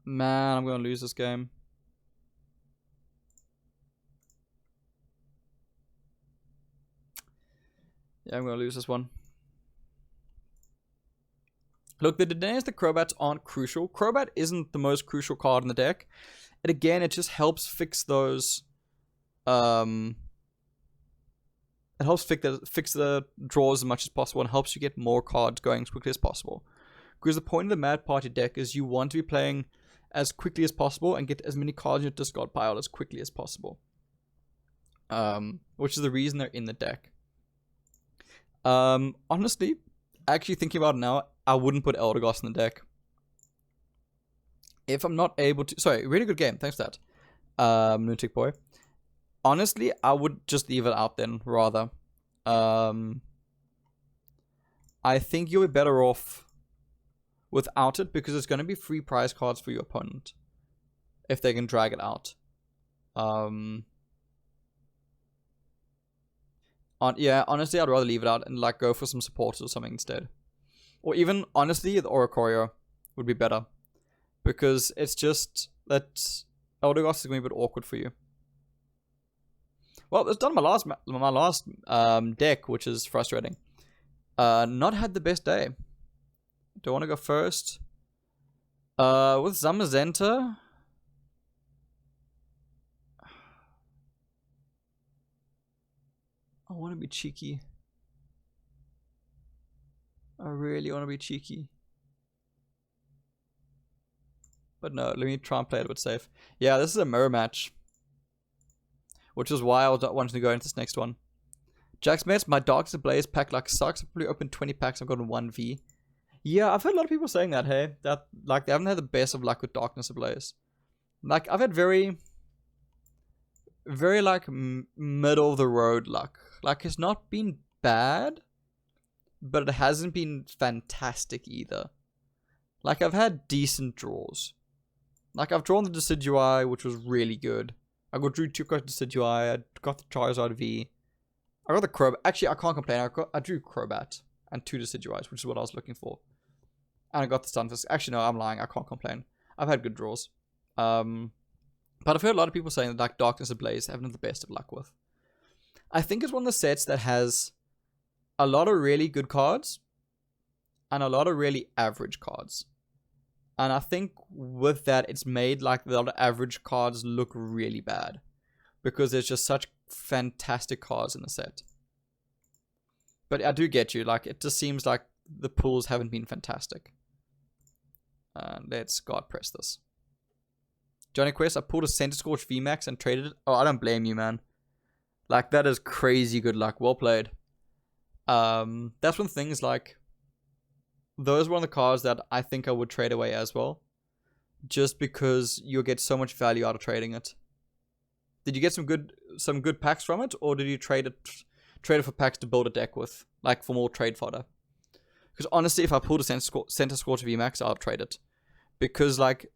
Man, I'm gonna lose this game. Yeah, I'm gonna lose this one. Look, the Denes, the Crobats aren't crucial. Crobat isn't the most crucial card in the deck. And again, it just helps fix those. It helps fix the draws as much as possible and helps you get more cards going as quickly as possible. Because the point of the Mad Party deck is you want to be playing as quickly as possible and get as many cards in your discard pile as quickly as possible. Which is the reason they're in the deck. Honestly, actually thinking about it now, I wouldn't put Eldegoss in the deck. If I'm not able to... Sorry, really good game. Thanks for that. Lunatic Boy. Honestly, I would just leave it out then, rather. I think you'll be better off without it because it's going to be free prize cards for your opponent if they can drag it out. Yeah, honestly, I'd rather leave it out and like go for some supporters or something instead. Or even, honestly, the Oricorio would be better. Because it's just that Eldegoss is going to be a bit awkward for you. Well, it's done my last deck, which is frustrating. Not had the best day. Do I want to go first? With Zamazenta... I want to be cheeky. I really want to be cheeky. But no, let me try and play it a bit safe. Yeah, this is a mirror match. Which is why I was not wanting to go into this next one. Jax Mets, my Darkness Ablaze pack like sucks. I've probably opened 20 packs, I've gotten 1V. Yeah, I've heard a lot of people saying that, hey. That, like, they haven't had the best of luck with Darkness Ablaze. Like, I've had very, like, middle of the road luck. Like, it's not been bad, but it hasn't been fantastic either. Like, I've had decent draws. Like, I've drawn the Decidueye, which was really good. I drew 2 cards Decidueye, I got the Charizard V. I got the Crobat. Actually, I can't complain. I drew Crobat and 2 Decidueyes, which is what I was looking for. And I got the Stunfisk. Actually, no, I'm lying. I can't complain. I've had good draws. But I've heard a lot of people saying that like Darkness Ablaze haven't had the best of luck with. I think it's one of the sets that has a lot of really good cards and a lot of really average cards. And I think with that, it's made like the other average cards look really bad. Because there's just such fantastic cards in the set. But I do get you. Like, it just seems like the pulls haven't been fantastic. Let's God press this. Johnny Quest, I pulled a Center Scorch VMAX and traded it. Oh, I don't blame you, man. Like, that is crazy good luck. Well played. That's when things like... Those were one of the cards that I think I would trade away as well. Just because you'll get so much value out of trading it. Did you get some good packs from it? Or did you trade it for packs to build a deck with? Like, for more trade fodder? Because honestly, if I pulled a Center Scorch VMAX, I'll trade it. Because, like...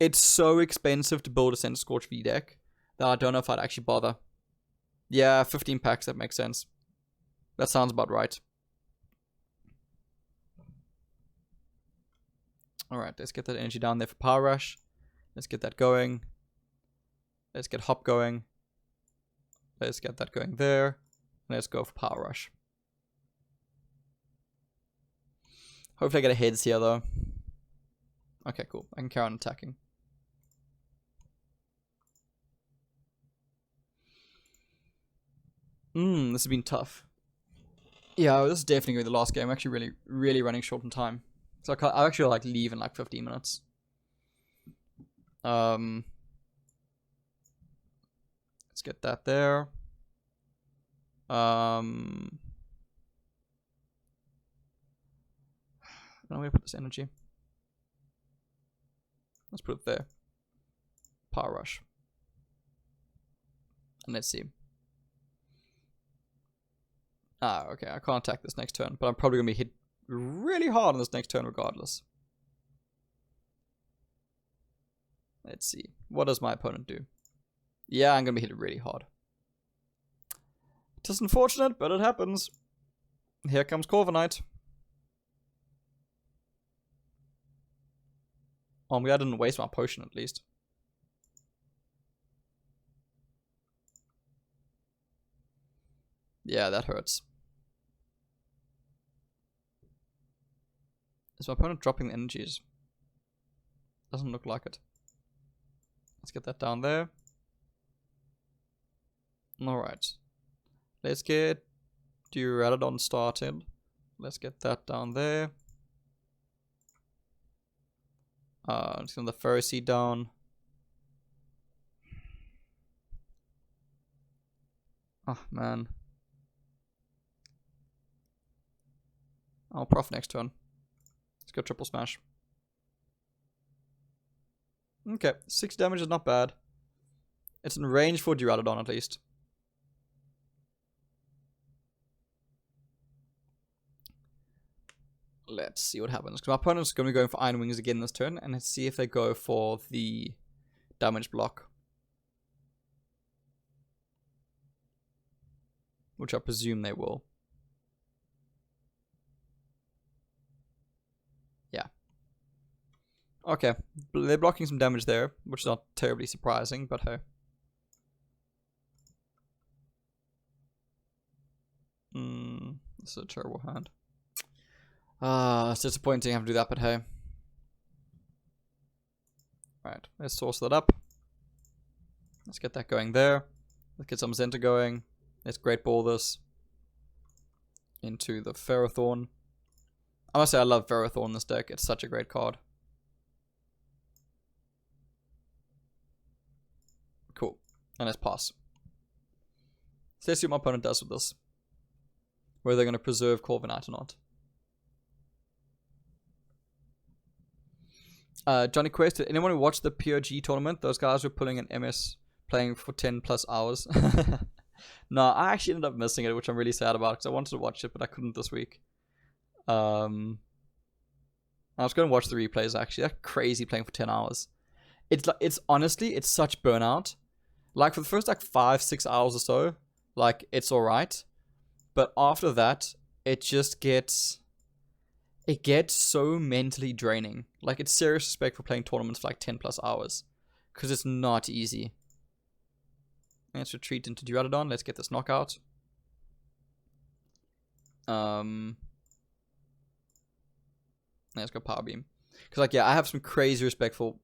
It's so expensive to build a Center Scorch V deck that I don't know if I'd actually bother. Yeah, 15 packs, that makes sense. That sounds about right. Alright, let's get that energy down there for Power Rush. Let's get that going. Let's get Hop going. Let's get that going there. Let's go for Power Rush. Hopefully I get a heads here though. Okay, cool. I can carry on attacking. This has been tough. Yeah, this is definitely going to be the last game. I'm actually really running short on time. So I'll actually like leave in like 15 minutes. Let's get that there. I'm going to put this energy. Let's put it there. Power Rush. And let's see. Okay, I can't attack this next turn, but I'm probably going to be hit really hard on this next turn regardless. Let's see. What does my opponent do? Yeah, I'm going to be hit really hard. It is unfortunate, but it happens. Here comes Corviknight. Oh, I'm glad I didn't waste my potion at least. Yeah, that hurts. Is my opponent dropping the energies? Doesn't look like it. Let's get that down there. Alright. Let's get Duraludon started. Let's get that down there. Let's get the Ferroseed down. Oh, man. I'll Prof next turn. Let's go Triple Smash. Okay, 6 damage is not bad. It's in range for Duraludon at least. Let's see what happens. Because my opponent's going to be going for Iron Wings again this turn. And let's see if they go for the damage block. Which I presume they will. Yeah. Okay. They're blocking some damage there. Which is not terribly surprising. But hey. This is a terrible hand. It's disappointing I have to do that, but hey. Right, let's source that up. Let's get that going there. Let's get some Zenta going. Let's Great Ball this into the Ferrothorn. I must say I love Ferrothorn in this deck. It's such a great card. Cool. And let's pass. So let's see what my opponent does with this. Whether they're going to preserve Corviknight or not. Johnny Quest, did anyone who watched the POG tournament? Those guys were pulling an MS playing for 10 plus hours. No, I actually ended up missing it, which I'm really sad about because I wanted to watch it, but I couldn't this week. I was going to watch the replays actually. That's crazy playing for 10 hours. It's honestly, it's such burnout. Like for the first like 5-6 hours or so, like it's alright. But after that, it just gets... It gets so mentally draining. Like, it's serious respect for playing tournaments for like 10 plus hours. Because it's not easy. Let's retreat into Duraludon. Let's get this knockout. Let's go Power Beam. Because, like, yeah, I have some crazy respect for,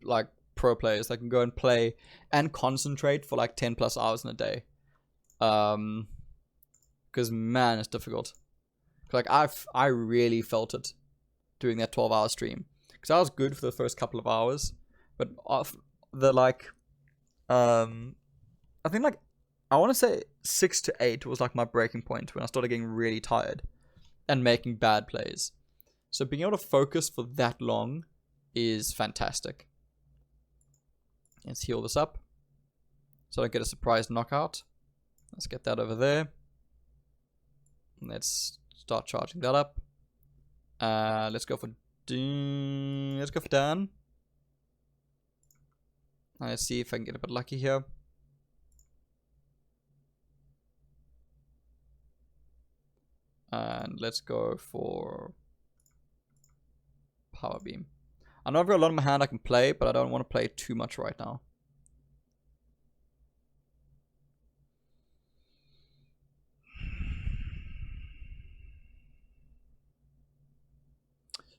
like, pro players that can go and play and concentrate for like 10 plus hours in a day. Because, man, it's difficult. Like, I really felt it doing that 12-hour stream. Because I was good for the first couple of hours. But off the, like, I think, like, I want to say 6 to 8 was, like, my breaking point when I started getting really tired and making bad plays. So being able to focus for that long is fantastic. Let's heal this up. So I get a surprise knockout. Let's get that over there. Let's start charging that up. Let's go for Dan. Let's see if I can get a bit lucky here. And let's go for Power Beam. I know I've got a lot in my hand I can play, but I don't want to play too much right now.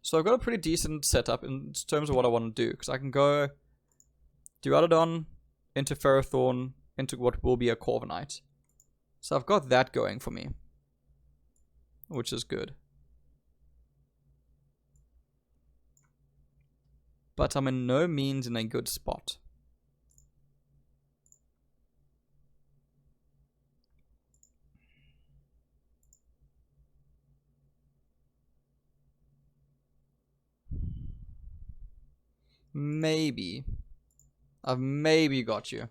So I've got a pretty decent setup in terms of what I want to do. Because I can go Duraludon into Ferrothorn into what will be a Corviknight. So I've got that going for me. Which is good. But I'm in no means in a good spot. Maybe. I've maybe got you.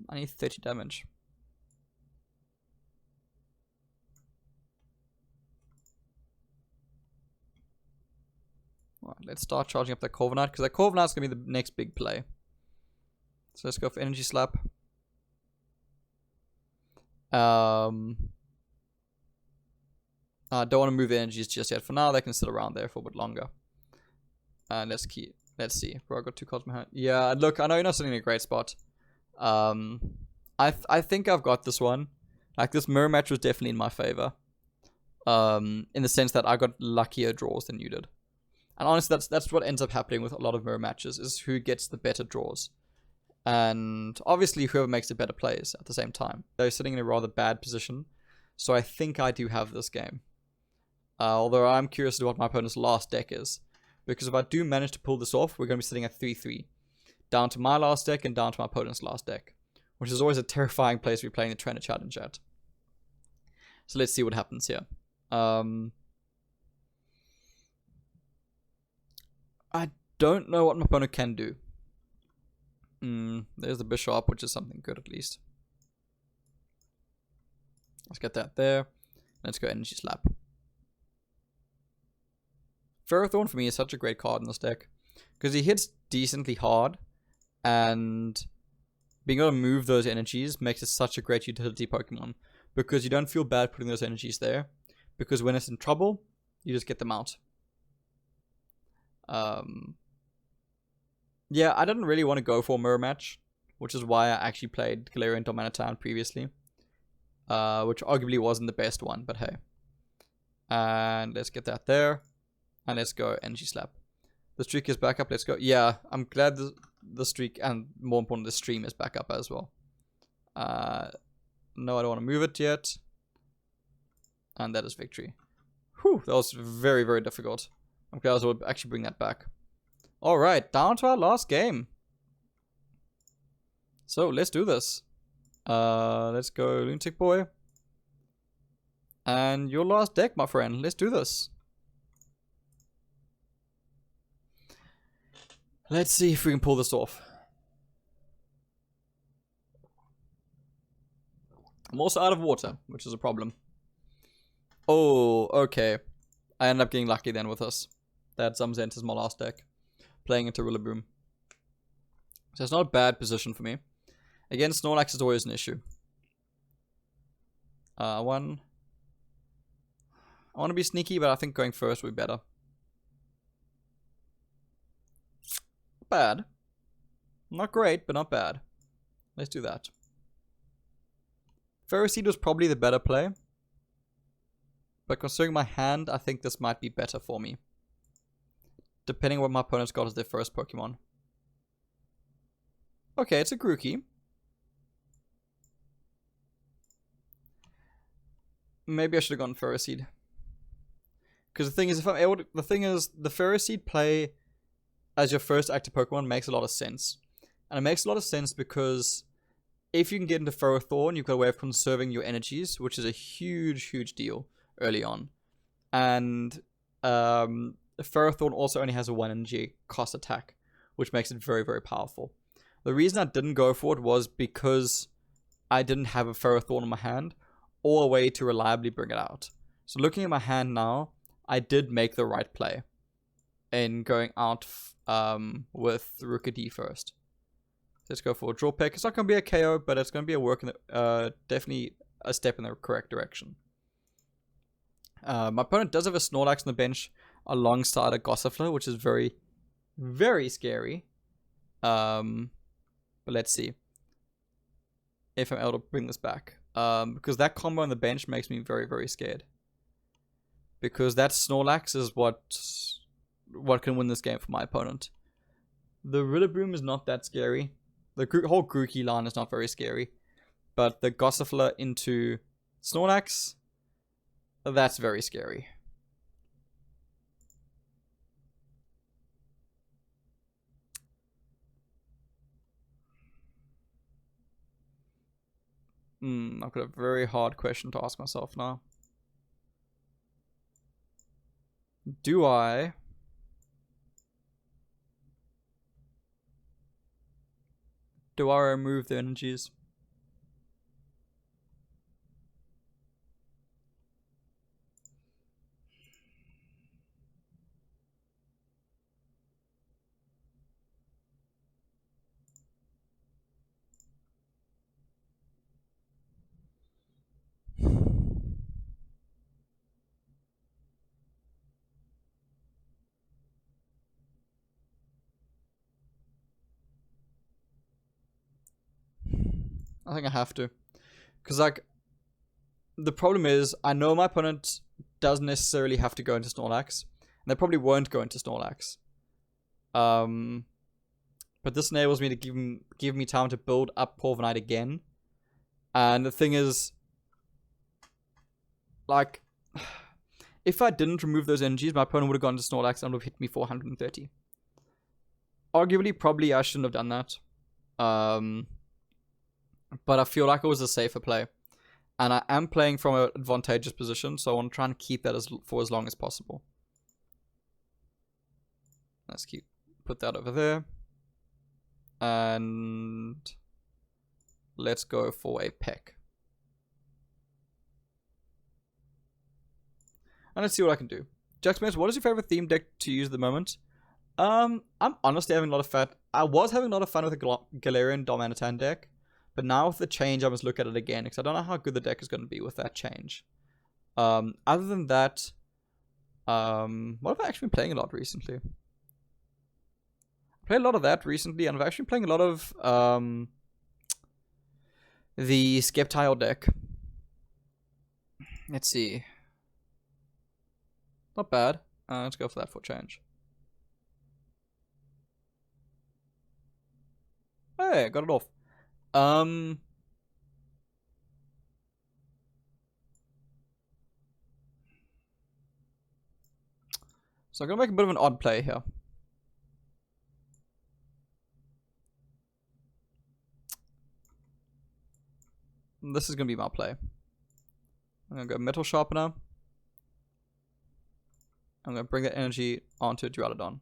I need 30 damage. Alright, let's start charging up that Corviknight, because that Corviknight's going to be the next big play. So let's go for Energy Slap. I don't want to move the energies just yet. For now, they can sit around there for a bit longer. Let's see. Bro, I got 2 cards in my hand. Yeah, look, I know you're not sitting in a great spot. I think I've got this one. Like, this mirror match was definitely in my favor. In the sense that I got luckier draws than you did. And honestly, that's what ends up happening with a lot of mirror matches, is who gets the better draws. And obviously, whoever makes the better plays at the same time. They're sitting in a rather bad position. So I think I do have this game. Although I'm curious to what my opponent's last deck is. Because if I do manage to pull this off, we're going to be sitting at 3-3. Down to my last deck and down to my opponent's last deck. Which is always a terrifying place to be playing the trainer challenge at. So let's see what happens here. I don't know what my opponent can do. There's the bishop, which is something good at least. Let's get that there. Let's go Energy Slap. Ferrothorn for me is such a great card in this deck. Because he hits decently hard. And being able to move those energies makes it such a great utility Pokemon. Because you don't feel bad putting those energies there. Because when it's in trouble, you just get them out. Yeah, I didn't really want to go for a mirror match, which is why I actually played Galarian Darmanitan previously, which arguably wasn't the best one, but hey. And let's get that there, and let's go Energy Slap. The streak is back up, let's go. Yeah, I'm glad the streak, and more important, the stream is back up as well. No, I don't want to move it yet. And that is victory. Whew, that was very, very difficult. I'm glad I was able to actually bring that back. Alright, down to our last game. So, let's do this. Let's go Lunatic Boy. And your last deck, my friend. Let's do this. Let's see if we can pull this off. I'm also out of water, which is a problem. Oh, okay. I ended up getting lucky then with this. That Zumzent is my last deck. Playing into Rillaboom. So it's not a bad position for me. Again, Snorlax is always an issue. I want to be sneaky, but I think going first would be better. Not bad. Not great, but not bad. Let's do that. Ferroseed was probably the better play. But considering my hand, I think this might be better for me. Depending on what my opponent's got as their first Pokemon. Okay, it's a Grookey. Maybe I should have gone Ferroseed. Because the thing is, the Ferroseed play as your first active Pokemon makes a lot of sense. And it makes a lot of sense because if you can get into Ferrothorn, you've got a way of conserving your energies, which is a huge, huge deal early on. And Ferrothorn also only has a 1 energy cost attack, which makes it very, very powerful. The reason I didn't go for it was because I didn't have a Ferrothorn in my hand or a way to reliably bring it out. So looking at my hand now, I did make the right play in going out with Rookidee first. Let's go for a draw pick. It's not going to be a KO, but it's going to be a work in the, definitely a step in the correct direction. My opponent does have a Snorlax on the bench alongside a Gossifleur, which is very, very scary. But let's see if I'm able to bring this back. Because that combo on the bench makes me very, very scared. Because that Snorlax is what can win this game for my opponent. The Rillaboom is not that scary. The whole Grookey line is not very scary. But the Gossifleur into Snorlax, that's very scary. I've got a very hard question to ask myself now. Do I remove the energies? I think I have to. Because, like, the problem is, I know my opponent doesn't necessarily have to go into Snorlax. And they probably won't go into Snorlax. But this enables me to give me time to build up Corviknight again. And the thing is, like, if I didn't remove those energies, my opponent would have gone to Snorlax and would have hit me for 130. Arguably, probably I shouldn't have done that. But I feel like it was a safer play. And I am playing from an advantageous position, so I want to try and keep that for as long as possible. Let's put that over there. And let's go for a peck. And let's see what I can do. Jack Smith, what is your favorite theme deck to use at the moment? I'm honestly having a lot of fun. I was having a lot of fun with the Galarian Darmanitan deck. But now with the change, I must look at it again. Because I don't know how good the deck is going to be with that change. Other than that, what have I actually been playing a lot recently? I played a lot of that recently. And I've actually been playing a lot of the Sceptile deck. Let's see. Not bad. Let's go for that for change. Hey, got it off. So I'm gonna make a bit of an odd play here. This is gonna be my play. I'm gonna go Metal Sharpener. I'm gonna bring that energy onto Duraludon.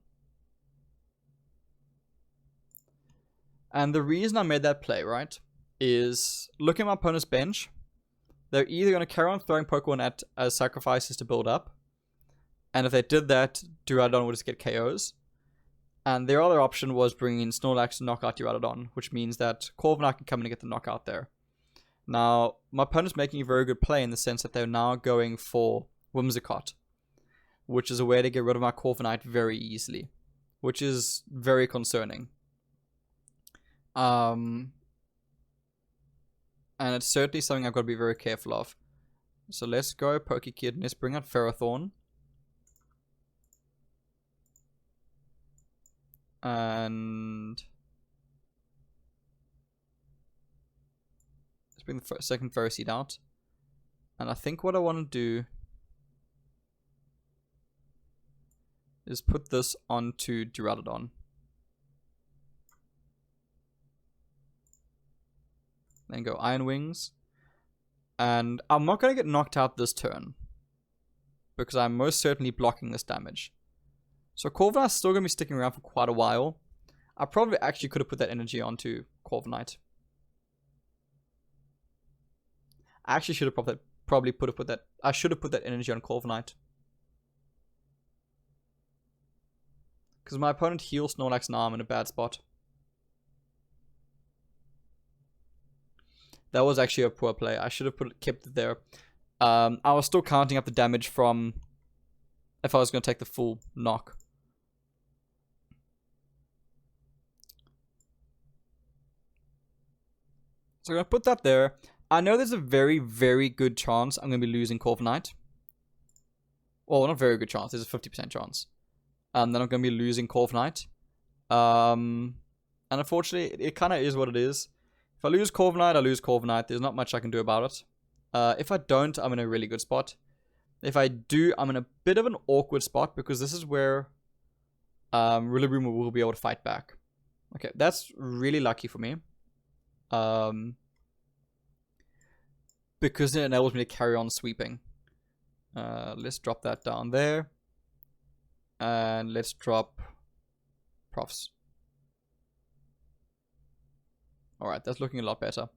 And the reason I made that play, right, is looking at my opponent's bench. They're either going to carry on throwing Pokemon at as sacrifices to build up. And if they did that, Duraludon would just get KOs. And their other option was bringing in Snorlax to knock out Duraludon, which means that Corviknight can come in and get the knockout there. Now, my opponent's making a very good play in the sense that they're now going for Whimsicott, which is a way to get rid of my Corviknight very easily, which is very concerning. And it's certainly something I've got to be very careful of. So let's go Pokekid and let's bring out Ferrothorn. And let's bring the second Ferroseed out. And I think what I want to do is put this onto Duraludon. Then go Iron Wings. And I'm not going to get knocked out this turn, because I'm most certainly blocking this damage. So Corviknight's still going to be sticking around for quite a while. I probably actually could have put that energy onto Corviknight. I actually should have probably put that. I should have put that energy on Corviknight. Because my opponent heals Snorlax now, I'm in a bad spot. That was actually a poor play. I should have kept it there. I was still counting up the damage from if I was going to take the full knock. So I'm going to put that there. I know there's a very, very good chance I'm going to be losing Corviknight. Well, not very good chance. There's a 50% chance. That I'm going to be losing Corviknight. And unfortunately, it kind of is what it is. If I lose Corviknight, I lose Corviknight. There's not much I can do about it. If I don't, I'm in a really good spot. If I do, I'm in a bit of an awkward spot, because this is where Rillaboom will be able to fight back. Okay, that's really lucky for me. because it enables me to carry on sweeping. Let's drop that down there. And let's drop profs. Alright, that's looking a lot better.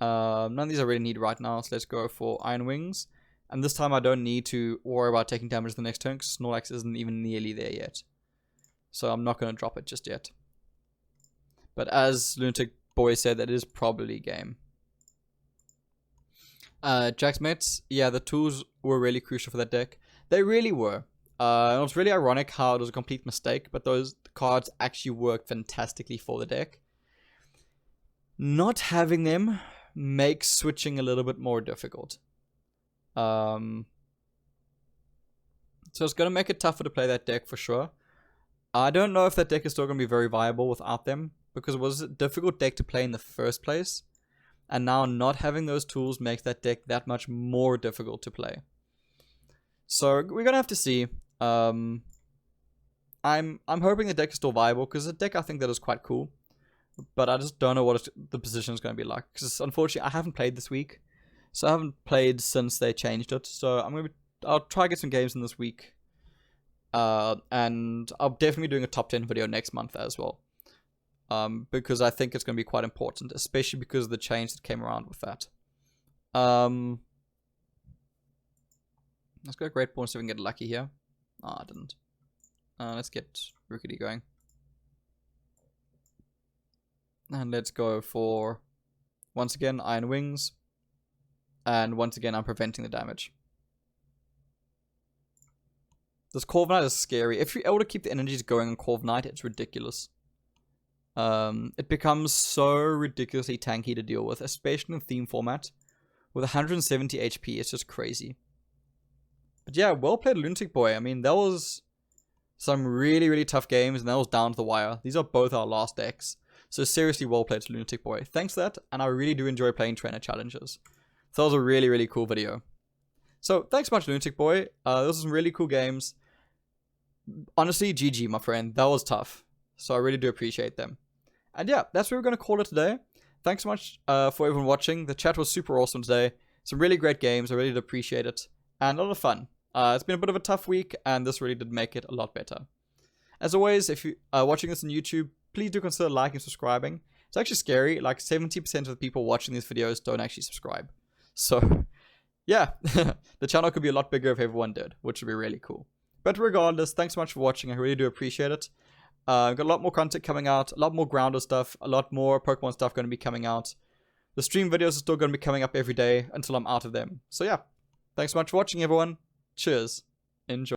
None of these I really need right now, so let's go for Iron Wings. And this time I don't need to worry about taking damage the next turn, because Snorlax isn't even nearly there yet. So I'm not going to drop it just yet. But as Lunatic Boy said, that is probably game. Jack's Mets, yeah, the tools were really crucial for that deck. They really were. It was really ironic how it was a complete mistake, but those cards actually worked fantastically for the deck. Not having them makes switching a little bit more difficult. So it's going to make it tougher to play that deck for sure. I don't know if that deck is still going to be very viable without them, because it was a difficult deck to play in the first place. And now not having those tools makes that deck that much more difficult to play. So we're going to have to see. I'm hoping the deck is still viable, because the deck I think that is quite cool. But I just don't know what the position is going to be like, because unfortunately I haven't played this week. So I haven't played since they changed it. So I'll try to get some games in this week. And I'll definitely be doing a top 10 video next month as well. Because I think it's going to be quite important, especially because of the change that came around with that. Let's go Great Ball and see if we can get lucky here. I didn't. Let's get Rookity going. And let's go for, once again, Iron Wings. And once again, I'm preventing the damage. This Corviknight is scary. If you're able to keep the energies going on Corviknight, it's ridiculous. It becomes so ridiculously tanky to deal with, especially in theme format. With 170 HP, it's just crazy. But yeah, well played, Lunatic Boy. I mean, that was some really, really tough games, and that was down to the wire. These are both our last decks. So seriously, well played to Lunatic Boy. Thanks for that, and I really do enjoy playing trainer challenges. So that was a really, really cool video. So thanks so much, Lunatic Boy. Those are some really cool games. Honestly, GG, my friend. That was tough. So I really do appreciate them. And yeah, that's what we're going to call it today. Thanks so much for everyone watching. The chat was super awesome today. Some really great games. I really did appreciate it. And a lot of fun. It's been a bit of a tough week, and this really did make it a lot better. As always, if you are watching this on YouTube, please do consider liking and subscribing. It's actually scary. Like 70% of the people watching these videos don't actually subscribe. So, yeah, the channel could be a lot bigger if everyone did, which would be really cool. But regardless, thanks so much for watching. I really do appreciate it. Got a lot more content coming out, a lot more Grounder stuff, a lot more Pokemon stuff going to be coming out. The stream videos are still going to be coming up every day until I'm out of them. So yeah, thanks so much for watching, everyone. Cheers. Enjoy.